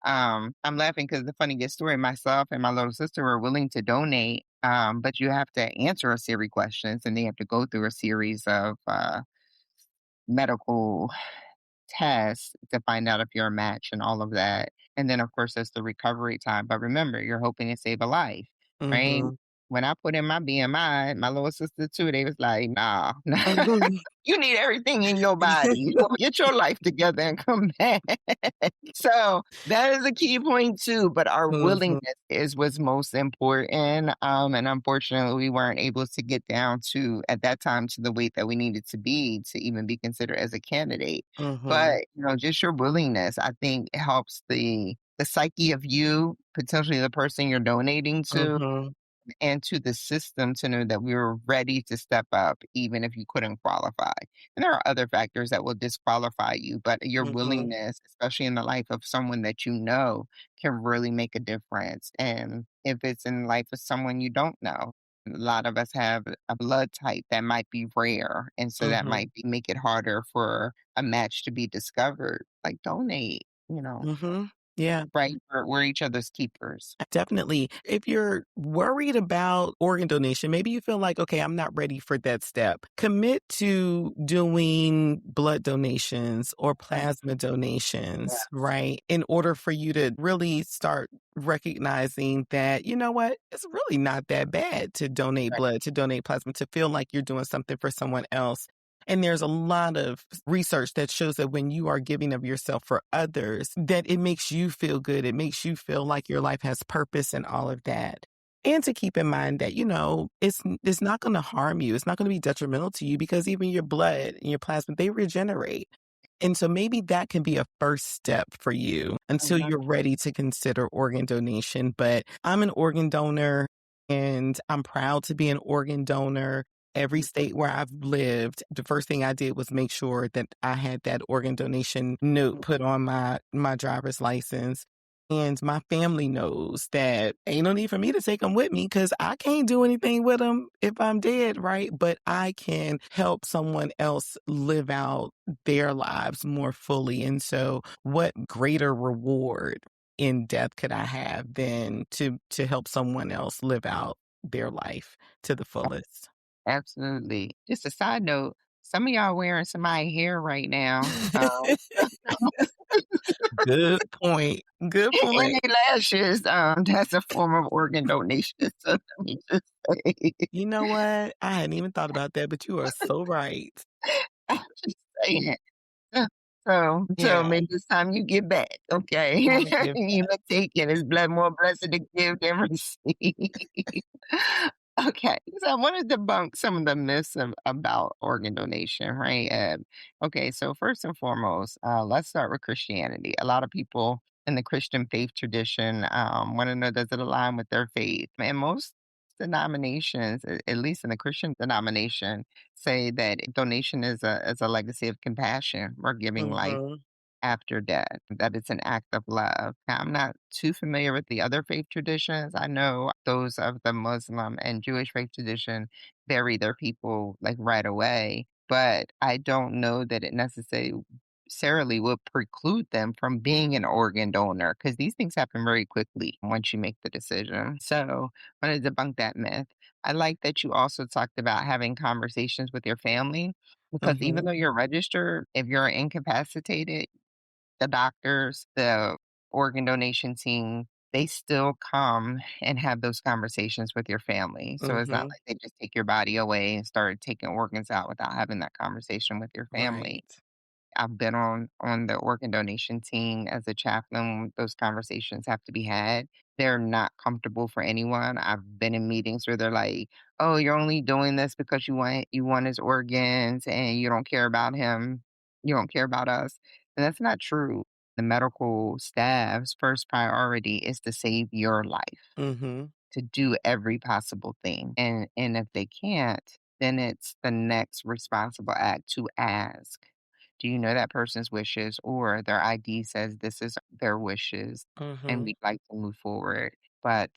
I'm laughing because the funniest story, myself and my little sister were willing to donate, but you have to answer a series of questions and they have to go through a series of medical tests to find out if you're a match and all of that. And then, of course, there's the recovery time. But remember, you're hoping to save a life, right? Mm-hmm. When I put in my BMI, my little sister too, they was like, nah, Mhm. you need everything in your body. You gonna get your life together and come back. So that is a key point too. But our Mhm, willingness is what's most important. And unfortunately, we weren't able to get down to at that time to the weight that we needed to be to even be considered as a candidate. mhm, But just your willingness, I think, helps the psyche of you, potentially the person you're donating to, mhm, and to the system to know that we were ready to step up, even if you couldn't qualify. And there are other factors that will disqualify you, but your mhm, willingness, especially in the life of someone that you know, can really make a difference. And if it's in the life of someone you don't know, a lot of us have a blood type that might be rare. And so that mhm, might make it harder for a match to be discovered. Like donate, mhm. Yeah. right? We're each other's keepers. Definitely. If you're worried about organ donation, maybe you feel like, okay, I'm not ready for that step. Commit to doing blood donations or Mm, plasma donations, yes, right? In order for you to really start recognizing that, you know what, it's really not that bad to donate right. blood, to donate plasma, to feel like you're doing something for someone else. And there's a lot of research that shows that when you are giving of yourself for others, that it makes you feel good. It makes you feel like your life has purpose and all of that. And to keep in mind that, it's not going to harm you. It's not going to be detrimental to you because even your blood and your plasma, they regenerate. And so maybe that can be a first step for you until Mhm. you're ready to consider organ donation. But I'm an organ donor and I'm proud to be an organ donor. Every state where I've lived, the first thing I did was make sure that I had that organ donation note put on my driver's license. And my family knows that ain't no need for me to take them with me because I can't do anything with them if I'm dead, right? But I can help someone else live out their lives more fully. And so, what greater reward in death could I have than to help someone else live out their life to the fullest? Absolutely. Just a side note, some of y'all wearing somebody hair right now. Good point. Good And point. they lashes, that's a form of organ donation. So let me just say, You know what? I hadn't even thought about that, but you are so right. I'm just saying. Uh, so Yeah, maybe it's time you get back, okay? gotta give You been taking is blood more blessed to give than receive. Okay, so I want to debunk some of the myths about organ donation, right? Okay, so first and foremost, let's start with Christianity. A lot of people in the Christian faith tradition want to know, does it align with their faith? And most denominations, at least in the Christian denomination, say that donation is a legacy of compassion or giving life Mhm, after death, that it's an act of love. Now, I'm not too familiar with the other faith traditions. I know those of the Muslim and Jewish faith tradition bury their people like right away, but I don't know that it necessarily would preclude them from being an organ donor because these things happen very quickly once you make the decision. So I want to debunk that myth. I like that you also talked about having conversations with your family because even though mhm, you're registered, if you're incapacitated, the doctors, the organ donation team, they still come and have those conversations with your family. So it's not mhm. like they just take your body away and start taking organs out without having that conversation with your family. Right. I've been on the organ donation team as a chaplain. Those conversations have to be had. They're not comfortable for anyone. I've been in meetings where they're like, "Oh, you're only doing this because you want his organs and you don't care about him. You don't care about us." And that's not true. The medical staff's first priority is to save your life, Mhm, to do every possible thing. And if they can't, then it's the next responsible act to ask, do you know that person's wishes, or their ID says this is their wishes and mhm. we'd like to move forward. But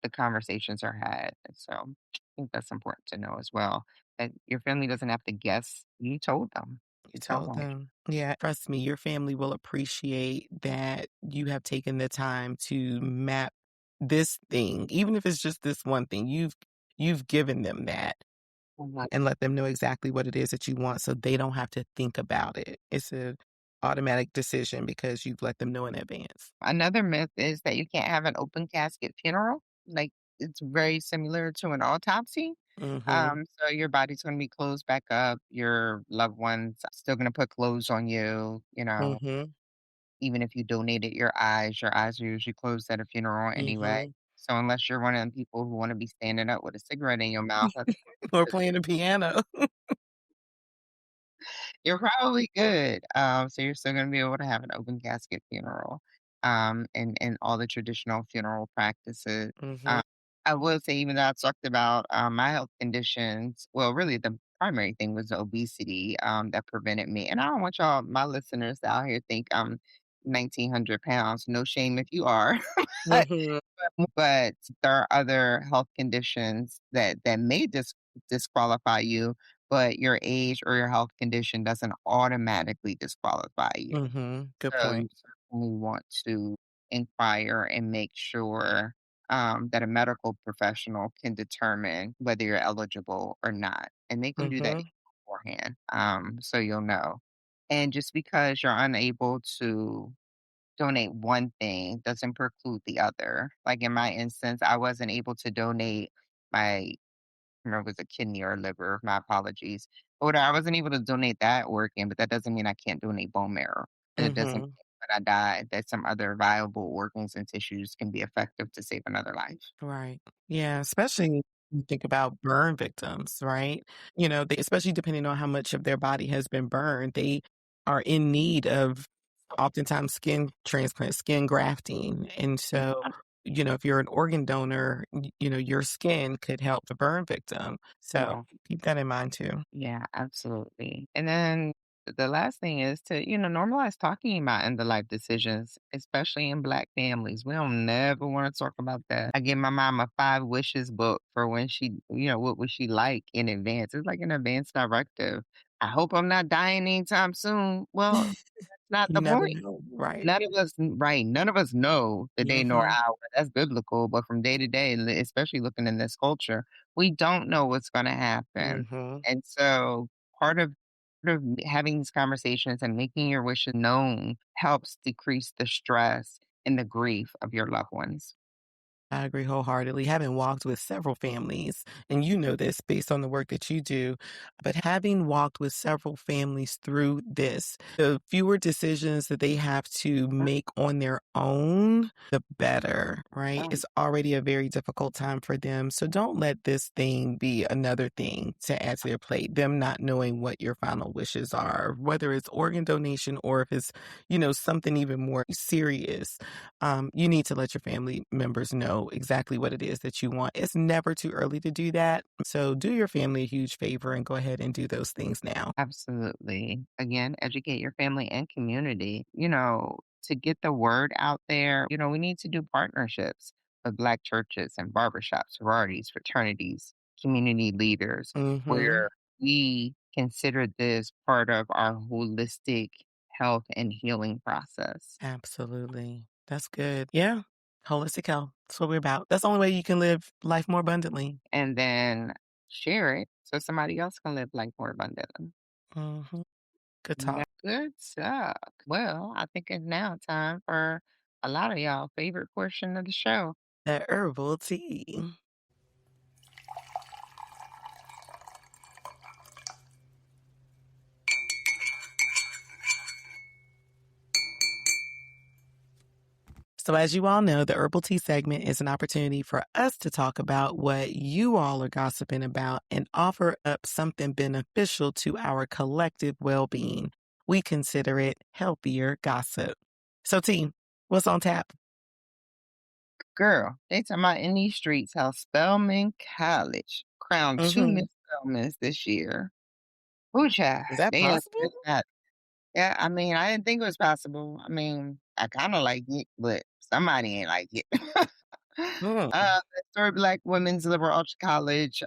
the conversations are had. And so I think that's important to know as well. That your family doesn't have to guess. You told them. You Tell told them. them. Yeah, trust me, your family will appreciate that you have taken the time to map this thing, even if it's just this one thing. You've given them that Mhm. and let them know exactly what it is that you want so they don't have to think about it. It's a automatic decision because you've let them know in advance. Another myth is that you can't have an open casket funeral. Like it's very similar to an autopsy. Mhm, So your body's going to be closed back up. Your loved ones still going to put clothes on you. mhm, Even if you donated your eyes are usually closed at a funeral anyway. mhm. So unless you're one of them people who want to be standing up with a cigarette in your mouth, Or playing the piano. you're probably good. So you're still going to be able to have an open casket funeral, and all the traditional funeral practices. Mhm, Um, I will say, even though I talked about my health conditions, well, really the primary thing was the obesity that prevented me. And I don't want my listeners out here think I'm 1,900 pounds. No shame if you are. mhm, But there are other health conditions that may disqualify you, but your age or your health condition doesn't automatically disqualify you. mhm. Good So you point. certainly want to inquire and make sure that a medical professional can determine whether you're eligible or not, and they can do that Mhm, beforehand, so you'll know. And just because you're unable to donate one thing doesn't preclude the other. Like in my instance, I wasn't able to donate my, I remember it was a kidney or liver, my apologies. Or I wasn't able to donate that organ, but that doesn't mean I can't donate bone marrow. And it doesn't mhm. mean when I die that some other viable organs and tissues can be effective to save another life. Right. Yeah, especially when you think about burn victims, right? They, especially depending on how much of their body has been burned, they are in need of oftentimes skin transplant, skin grafting. And Yeah. so, if you're an organ donor, your skin could help the burn victim. So Yeah. keep that in mind too. Yeah, absolutely. And then The last thing is to, normalize talking about end of life decisions, especially in Black families. We don't never want to talk about that. I give my mom a 5 wishes book for when she, what would she like in advance. It's like an advance directive. I hope I'm not dying anytime soon. Well, that's not You the never point. know. Right. None of us know the day nor Mhm. hour. That's biblical, but from day to day, especially looking in this culture, we don't know what's gonna happen. Mhm. And so part of having these conversations and making your wishes known helps decrease the stress and the grief of your loved ones. I agree wholeheartedly. Having walked with several families, and you know this based on the work that you do, but having walked with several families through this, the fewer decisions that they have to make on their own, the better, right? Um, It's already a very difficult time for them. So don't let this thing be another thing to add to their plate, them not knowing what your final wishes are, whether it's organ donation or if it's, something even more serious. You need to let your family members know exactly what it is that you want. It's never too early to do that. So do your family a huge favor and go ahead and do those things now. Absolutely. Again, educate your family and community. To get the word out there, we need to do partnerships with Black churches and barbershops, sororities, fraternities, community leaders, Mm-hmm. where we consider this part of our holistic health and healing process. Absolutely. That's good. Yeah. Holistic health. That's what we're about. That's the only way you can live life more abundantly. And then share it so somebody else can live life more abundantly. Mm-hmm. Good Yeah, talk. good stuff. Well, I think it's now time for a lot of y'all favorite portion of the show. That herbal tea. So, as you all know, the herbal tea segment is an opportunity for us to talk about what you all are gossiping about and offer up something beneficial to our collective well being. We consider it healthier gossip. So, team, what's on tap? Girl, they talking about in these streets how Spelman College crowned two Mm-hmm. Miss Spelmans this year. Ooh, child. Is that They are possible? just not. Yeah, I mean, I didn't think it was possible. I mean, I kind of like it, but somebody ain't like it. Mm. Historic Black Women's Liberal Arts College.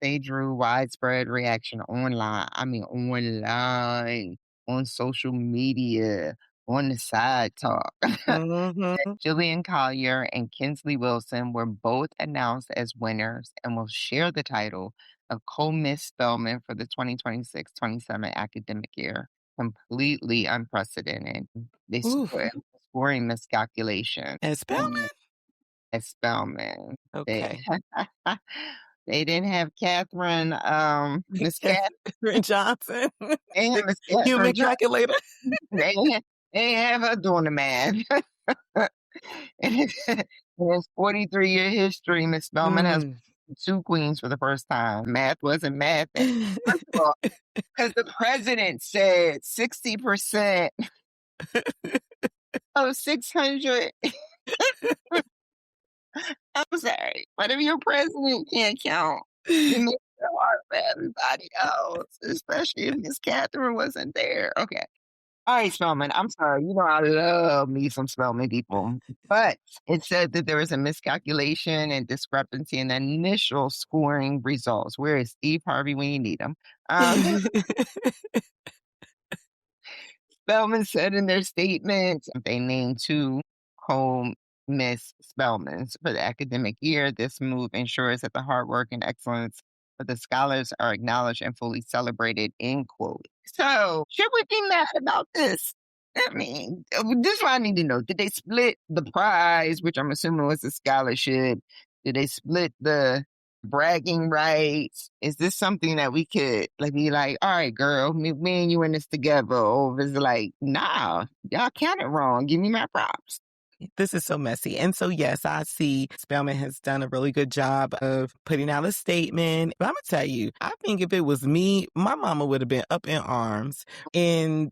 They drew widespread reaction online. I mean, online, on social media, on the side talk. Mm-hmm. Jillian Collier and Kinsley Wilson were both announced as winners and will share the title of co-Miss Spelman for the 2026-27 academic year. Completely unprecedented. They Oof. scoring miscalculation. And Spelman? As Spelman. They Okay. they didn't have Catherine, Miss Cat Catherine Johnson, they didn't have the Miss human Catherine calculator. They they have her doing the math. In his 43-year history, Miss Spelman has Mm. two queens for the first time. Math wasn't math. First of all, because the president said 60% of 600. I'm sorry, but if your president can't count, it makes it hard for everybody else, especially if Miss Catherine wasn't there. Okay. All right, Spelman. I'm sorry. I love me some Spelman people. But it said that there was a miscalculation and discrepancy in the initial scoring results. Where is Steve Harvey when you need him? Um, Spelman said in their statement they named two co-Miss Spelmans for the academic year. This move ensures that the hard work and excellence of the scholars are acknowledged and fully celebrated, end quote. So, should we be mad about this? I mean, this is what I need to know. Did they split the prize, which I'm assuming was a scholarship? Did they split the bragging rights? Is this something that we could be like, all right, girl, me and you in this together? Or is it like, nah, y'all counted wrong. Give me my props. This is so messy. And so, yes, I see Spellman has done a really good job of putting out a statement. But I'm going to tell you, I think if it was me, my mama would have been up in arms. In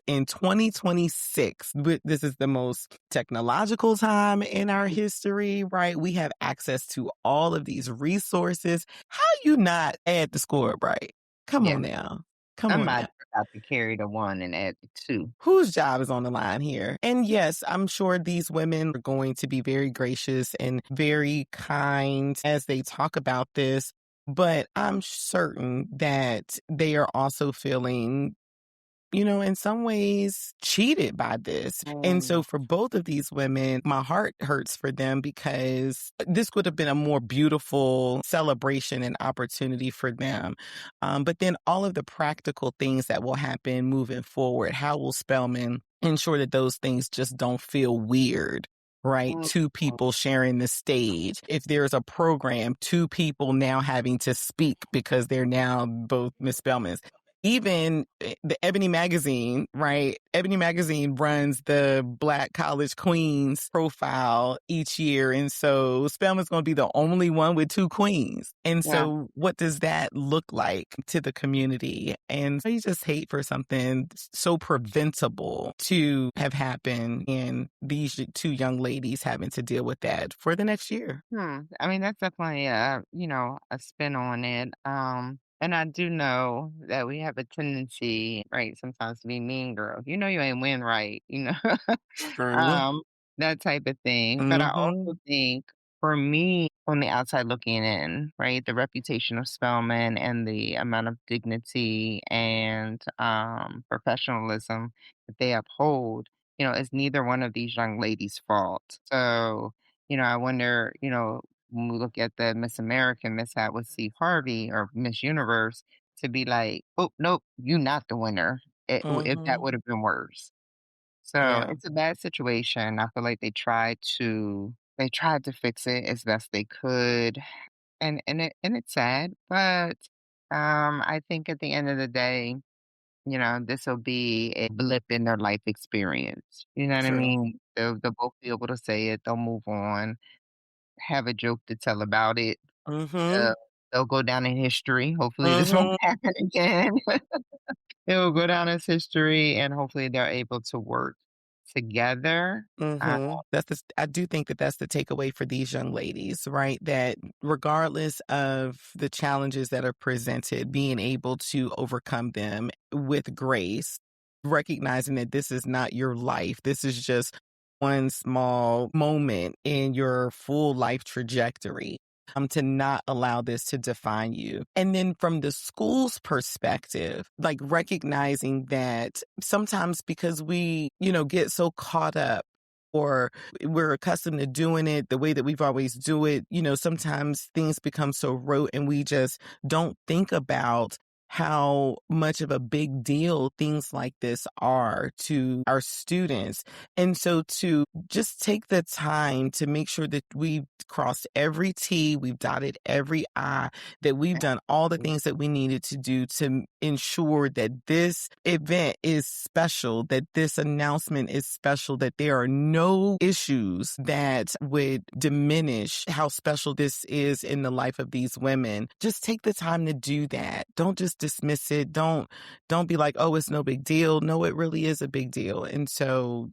2026, this is the most technological time in our history, right? We have access to all of these resources. How you not add the score, right? Come Yeah. on now. Come I on might now. forgot to carry the 1 and add the 2. Whose job is on the line here? And yes, I'm sure these women are going to be very gracious and very kind as they talk about this, but I'm certain that they are also feeling, in some ways cheated by this. And so Mm, for both of these women, my heart hurts for them because this would have been a more beautiful celebration and opportunity for them. But then all of the practical things that will happen moving forward, how will Spelman ensure that those things just don't feel weird? Right? mm, Two people sharing the stage. If there's a program, two people now having to speak because they're now both Miss Spellmans. Even the Ebony magazine, right? Ebony magazine runs the Black college queens profile each year. And so Spelman's going to be the only one with two queens. And yeah. so what does that look like to the community? And I just hate for something so preventable to have happened and these two young ladies having to deal with that for the next year. I mean, that's definitely a spin on it. And I do know that we have a tendency, right, sometimes to be mean girls. You know you ain't win right, True. um, that type of thing. But I Mm-hmm. also think for me, on the outside looking in, right, the reputation of Spelman and the amount of dignity and professionalism that they uphold, is neither one of these young ladies' fault. So, I wonder, when we look at the Miss American mishap with Steve Harvey or Miss Universe, to be like, oh, nope, you not the winner. If that Mm-hmm. would have been worse. So Yeah. it's a bad situation. I feel like they tried to fix it as best they could, and it's sad, but I think at the end of the day, this will be a blip in their life experience. You know what I True. mean? They'll both be able to say it. They'll move on, have a joke to tell about it. Mm-hmm. Uh, they'll go down in history. Hopefully, this won't Mm-hmm. happen again. It will go down as history, and hopefully, they're able to work together. Mhm. I do think that that's the takeaway for these young ladies, right? That regardless of the challenges that are presented, being able to overcome them with grace, recognizing that this is not your life. This is just one small moment in your full life trajectory. To not allow this to define you. And then from the school's perspective, like recognizing that sometimes because we, get so caught up or we're accustomed to doing it the way that we've always do it, sometimes things become so rote and we just don't think about how much of a big deal things like this are to our students. And so to just take the time to make sure that we've crossed every T, we've dotted every I, that we've done all the things that we needed to do to ensure that this event is special, that this announcement is special, that there are no issues that would diminish how special this is in the life of these women. Just take the time to do that. Don't just dismiss it. Don't be like, oh, it's no big deal. No, it really is a big deal. And so,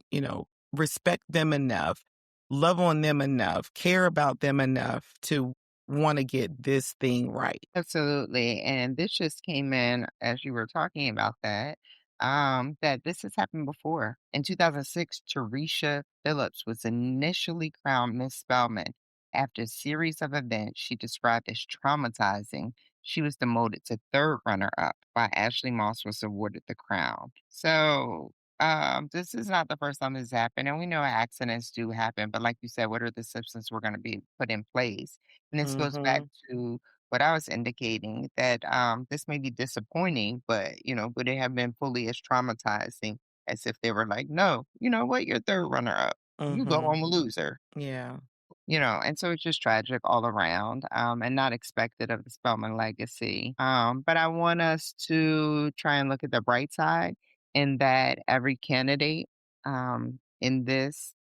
respect them enough, love on them enough, care about them enough to want to get this thing right. Absolutely. And this just came in as you were talking about that this has happened before. In 2006, Teresha Phillips was initially crowned Miss Spelman. After a series of events she described as traumatizing, she was demoted to third runner up while Ashley Moss was awarded the crown. So this is not the first time this has happened. And we know accidents do happen, but like you said, what are the systems we're going to be put in place? And this goes back Mm-hmm. to what I was indicating that this may be disappointing, but would it have been fully as traumatizing as if they were like, no, you know what, you're third runner up. You go Mm-hmm. home a loser. Yeah. And so it's just tragic all around, and not expected of the Spelman legacy. But I want us to try and look at the bright side in that every candidate in this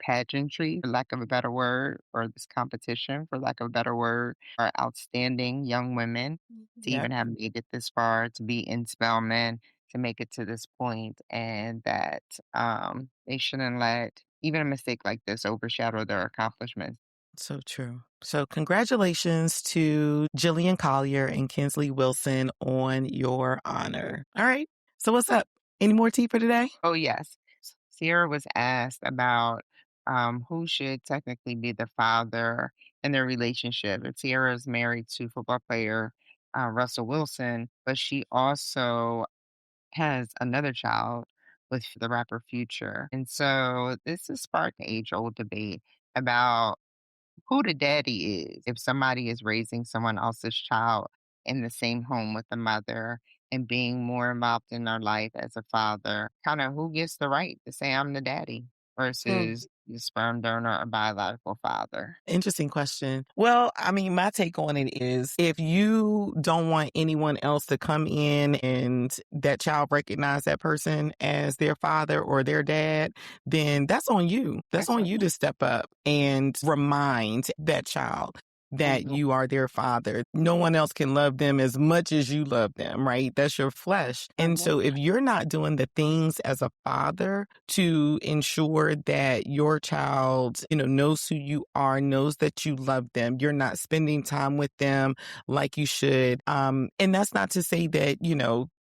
pageantry, for lack of a better word, or this competition, for lack of a better word, are outstanding young women to Yep. even have made it this far, to be in Spelman, to make it to this point, and that they shouldn't let even a mistake like this overshadow their accomplishments. So true. So congratulations to Jillian Collier and Kinsley Wilson on your honor. All right. So what's up? Any more tea for today? Oh, yes. Sierra was asked about who should technically be the father in their relationship. And Sierra is married to football player Russell Wilson, but she also has another child with the rapper Future. And so this has sparked an age old debate about who the daddy is if somebody is raising someone else's child in the same home with the mother and being more involved in their life as a father, kind of who gets the right to say I'm the daddy versus the sperm donor or biological father. Interesting question. Well, I mean, my take on it is if you don't want anyone else to come in and that child recognize that person as their father or their dad, then that's on you. That's That's on what you to step up and remind that child that mhm, you are their father. No one else can love them as much as you love them, right? That's your flesh. And mhm, so if you're not doing the things as a father to ensure that your child, knows who you are, knows that you love them, you're not spending time with them like you should. And that's not to say that,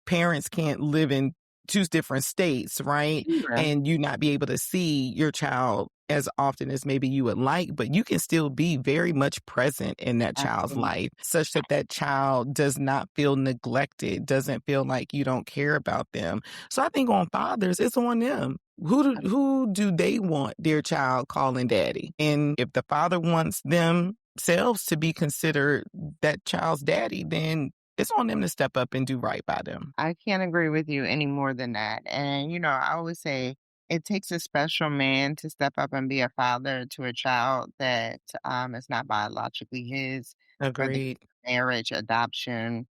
parents can't live in two different states, right? sure, And you not be able to see your child as often as maybe you would like, but you can still be very much present in that child's absolutely. life such that that child does not feel neglected, doesn't feel like you don't care about them. So I think on fathers, it's on them. Who do they want their child calling daddy? And if the father wants themselves to be considered that child's daddy, then it's on them to step up and do right by them. I can't agree with you any more than that. And, I always say it takes a special man to step up and be a father to a child that is not biologically his, whether Agreed. marriage, adoption,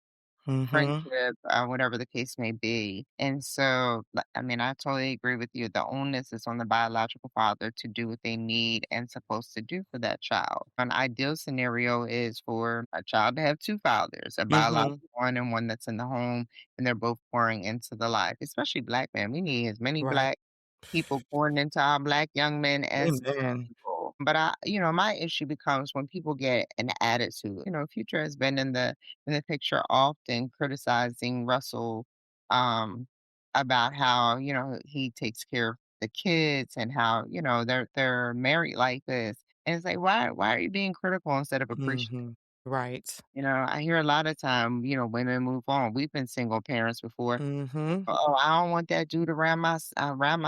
Mm-hmm. friendship, whatever the case may be. And so, I mean, I totally agree with you. The onus is on the biological father to do what they need and supposed to do for that child. An ideal scenario is for a child to have two fathers, a Mm-hmm. biological one and one that's in the home, and they're both pouring into the life, especially black men. We need as many Right. black people pouring into our black young men as Amen. possible. But my issue becomes when people get an attitude. Future has been in the picture often criticizing Russell um about how, he takes care of the kids and how, their married life is. And it's like, why are you being critical instead of appreciating? Mm-hmm. Right. I hear a lot of time, women move on. We've been single parents before. Mm-hmm. Oh, I don't want that dude around my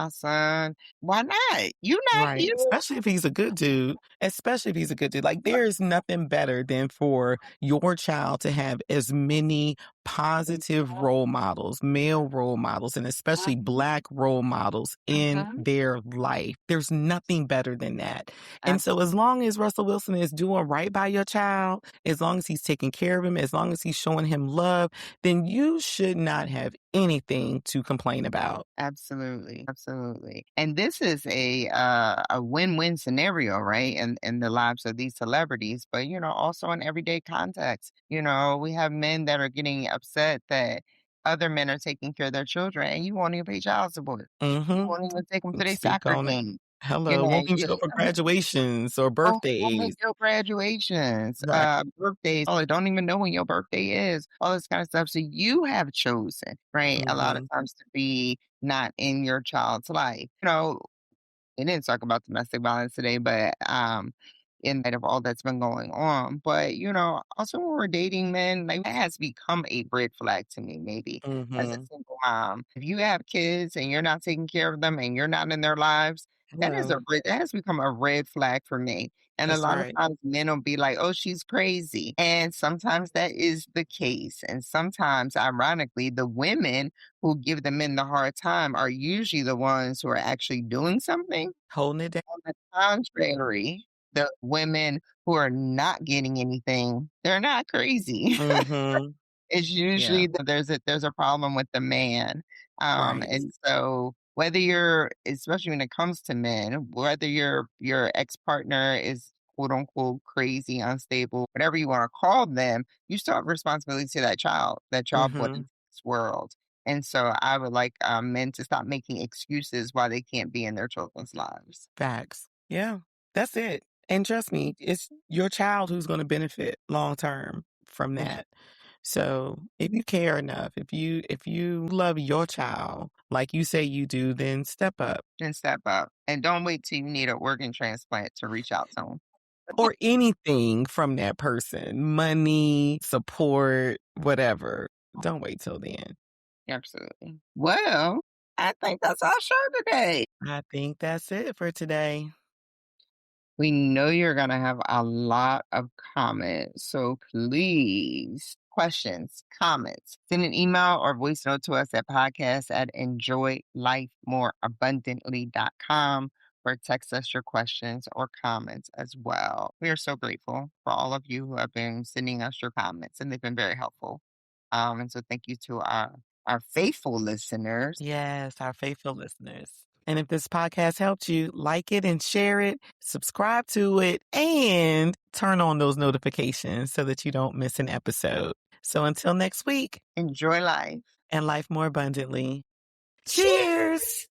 son. Why not? You not Right. you. Especially if he's a good dude. Especially if he's a good dude. Like there is nothing better than for your child to have as many positive role models, male role models, and especially black role models in Mhm. their life. There's nothing better than that. And so as Absolutely. long as Russell Wilson is doing right by your child, as long as he's taking care of him, as long as he's showing him love, then you should not have anything to complain about. Absolutely, absolutely. And this is a win-win scenario, right? In the lives of these celebrities, but also in everyday context. We have men that are getting upset that other men are taking care of their children and you won't even pay child support. You Mm-hmm. won't even take them to their Speak soccer on it. game. Hello, won't even You show up for graduations or won't make birthdays. your graduations, Right. birthdays. Oh, they don't even know when your birthday is, all this kind of stuff. So you have chosen, right, a lot of Mhm. times to be not in your child's life. We didn't talk about domestic violence today, but in light of all that's been going on. But also when we're dating men, like that has become a red flag to me, maybe as a Mhm. single mom. If you have kids and you're not taking care of them and you're not in their lives, Hello. that has become a red flag for me. And a That's lot of right. times men will be like, oh, she's crazy. And sometimes that is the case. And sometimes, ironically, the women who give the men the hard time are usually the ones who are actually doing something. Holding it down. On the contrary, the women who are not getting anything, they're not crazy. Mhm. It's Yeah. usually that there's a problem with the man. Right. And so whether you're especially when it comes to men, whether your ex-partner is quote unquote crazy, unstable, whatever you want to call them, you still have responsibility to that child brought into Mhm. this world. And so I would like men to stop making excuses why they can't be in their children's lives. Facts. Yeah. That's it. And trust me, it's your child who's going to benefit long term from Yeah. that. So if you care enough, if you love your child like you say you do, then step up. And step up. And don't wait till you need an organ transplant to reach out to them. Or anything from that person, money, support, whatever. Don't wait till then. Absolutely. Well, I think that's our show today. I think that's it for today. We know you're going to have a lot of comments. So please, questions, comments, send an email or voice note to us at podcast@enjoylifemoreabundantly.com or text us your questions or comments as well. We are so grateful for all of you who have been sending us your comments, and they've been very helpful. And so thank you to our faithful listeners. Yes, our faithful listeners. And if this podcast helped you, like it and share it, subscribe to it, and turn on those notifications so that you don't miss an episode. So until next week, Enjoy life. and life more abundantly. Cheers!